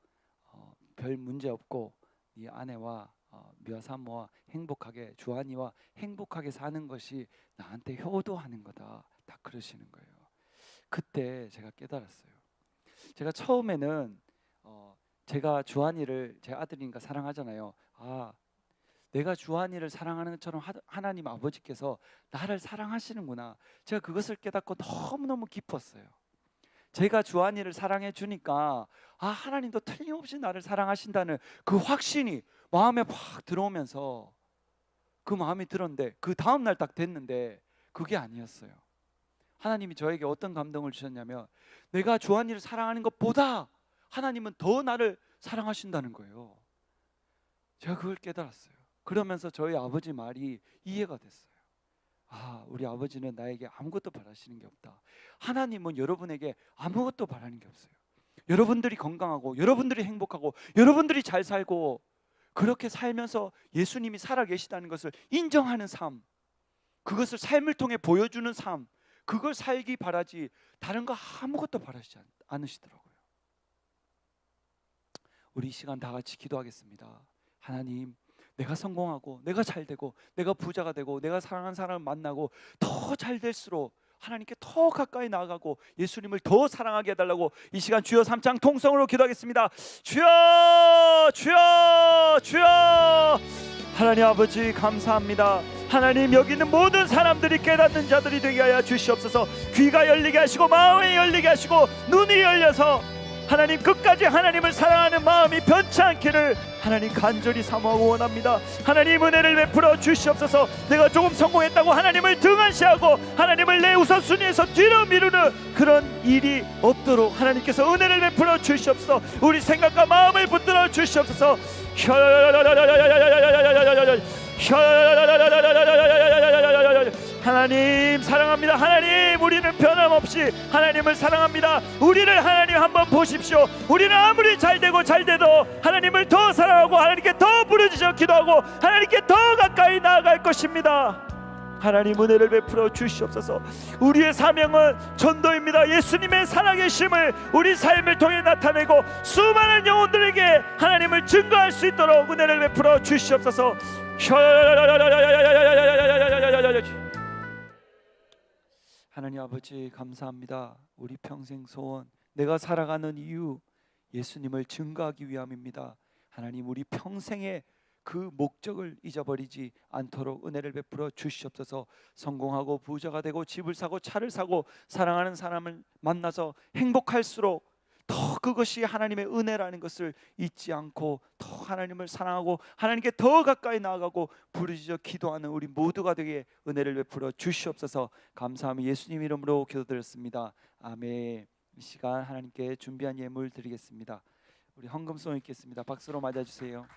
별 문제 없고 네 아내와 묘사모와 행복하게, 주한이와 행복하게 사는 것이 나한테 효도하는 거다. 다 그러시는 거예요. 그때 제가 깨달았어요. 제가 처음에는 제가 주한이를 제 아들이니까 사랑하잖아요. 아, 내가 주한이를 사랑하는 것처럼 하나님 아버지께서 나를 사랑하시는구나. 제가 그것을 깨닫고 너무너무 기뻤어요. 제가 주한이를 사랑해 주니까 아, 하나님도 틀림없이 나를 사랑하신다는 그 확신이 마음에 확 들어오면서 그 마음이 들었는데 그 다음 날 딱 됐는데 그게 아니었어요. 하나님이 저에게 어떤 감동을 주셨냐면 내가 주한이를 사랑하는 것보다 하나님은 더 나를 사랑하신다는 거예요. 제가 그걸 깨달았어요. 그러면서 저희 아버지 말이 이해가 됐어요. 아, 우리 아버지는 나에게 아무것도 바라시는 게 없다. 하나님은 여러분에게 아무것도 바라는 게 없어요. 여러분들이 건강하고 여러분들이 행복하고 여러분들이 잘 살고 그렇게 살면서 예수님이 살아계시다는 것을 인정하는 삶, 그것을 삶을 통해 보여주는 삶, 그걸 살기 바라지 다른 거 아무것도 바라시지 않으시더라고요. 우리 이 시간 다 같이 기도하겠습니다. 하나님, 내가 성공하고 내가 잘 되고 내가 부자가 되고 내가 사랑하는 사람을 만나고 더 잘 될수록 하나님께 더 가까이 나아가고 예수님을 더 사랑하게 해달라고 이 시간 주여 삼창 통성으로 기도하겠습니다. 주여, 주여, 주여. 하나님 아버지 감사합니다. 하나님, 여기 있는 모든 사람들이 깨닫는 자들이 되게 하여 주시옵소서. 귀가 열리게 하시고 마음이 열리게 하시고 눈이 열려서 하나님 끝까지 하나님을 사랑하는 마음이 변치 않기를 하나님 간절히 사모하고 원합니다. 하나님 은혜를 베풀어 주시옵소서. 내가 조금 성공했다고 하나님을 등한시하고 하나님을 내 우선순위에서 뒤로 미루는 그런 일이 없도록 하나님께서 은혜를 베풀어 주시옵소서. 우리 생각과 마음을 붙들어 주시옵소서. 하나님 사랑합니다. 하나님, 우리는 변함없이 하나님을 사랑합니다. 우리를 하나님 한번 보십시오. 우리는 아무리 잘되고 잘돼도 하나님을 더 사랑하고 하나님께 더 부르짖어 기도하고 하나님께 더 가까이 나아갈 것입니다. 하나님 은혜를 베풀어 주시옵소서. 우리의 사명은 전도입니다. 예수님의 살아계심을 우리 삶을 통해 나타내고 수많은 영혼들에게 하나님을 증거할 수 있도록 은혜를 베풀어 주시옵소서. 하나님 아버지 감사합니다. 우리 평생 소원, 내가 살아가는 이유 예수님을 증거하기 위함입니다. 하나님, 우리 평생의 그 목적을 잊어버리지 않도록 은혜를 베풀어 주시옵소서. 성공하고 부자가 되고 집을 사고 차를 사고 사랑하는 사람을 만나서 행복할수록 더 그것이 하나님의 은혜라는 것을 잊지 않고 더 하나님을 사랑하고 하나님께 더 가까이 나아가고 부르짖어 기도하는 우리 모두가 되게 은혜를 베풀어 주시옵소서. 감사하며 예수님 이름으로 기도드렸습니다. 아멘. 이 시간 하나님께 준비한 예물 드리겠습니다. 우리 헌금송 읽겠습니다. 박수로 맞아주세요.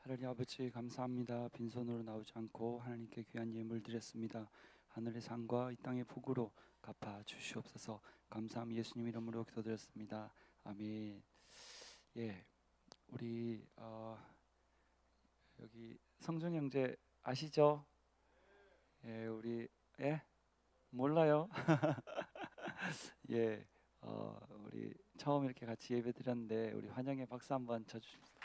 하나님 아버지 감사합니다. 빈손으로 나오지 않고 하나님께 귀한 예물 드렸습니다. 하늘의 상과 이 땅의 복으로 갚아 주시옵소서. 감사함 예수님 이름으로 기도드렸습니다. 아멘. 예, 우리 여기 성준 형제 아시죠? 예, 우리 몰라요? 예, 우리 처음 이렇게 같이 예배 드렸는데 우리 환영의 박수 한번 쳐주십시오.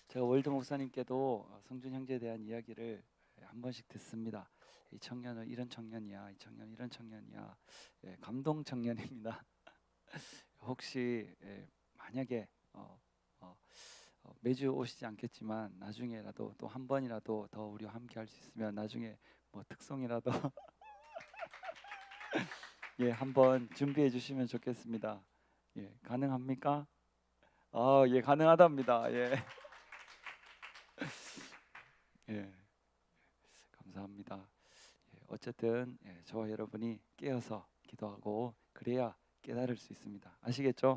제가 월드 목사님께도 성준 형제에 대한 이야기를 한 번씩 듣습니다. 이 청년은 이런 청년이야, 이 청년 이런 청년이야. 예, 감동 청년입니다. 혹시 만약에 매주 오시지 않겠지만 나중에라도 또 한 번이라도 더 우리와 함께 할 수 있으면 나중에 뭐 특송이라도 예, 한번 준비해 주시면 좋겠습니다. 예, 가능합니까? 예, 가능하답니다. 예. 예, 감사합니다. 예, 어쨌든 저와 여러분이 깨어서 기도하고 그래야 깨달을 수 있습니다. 아시겠죠?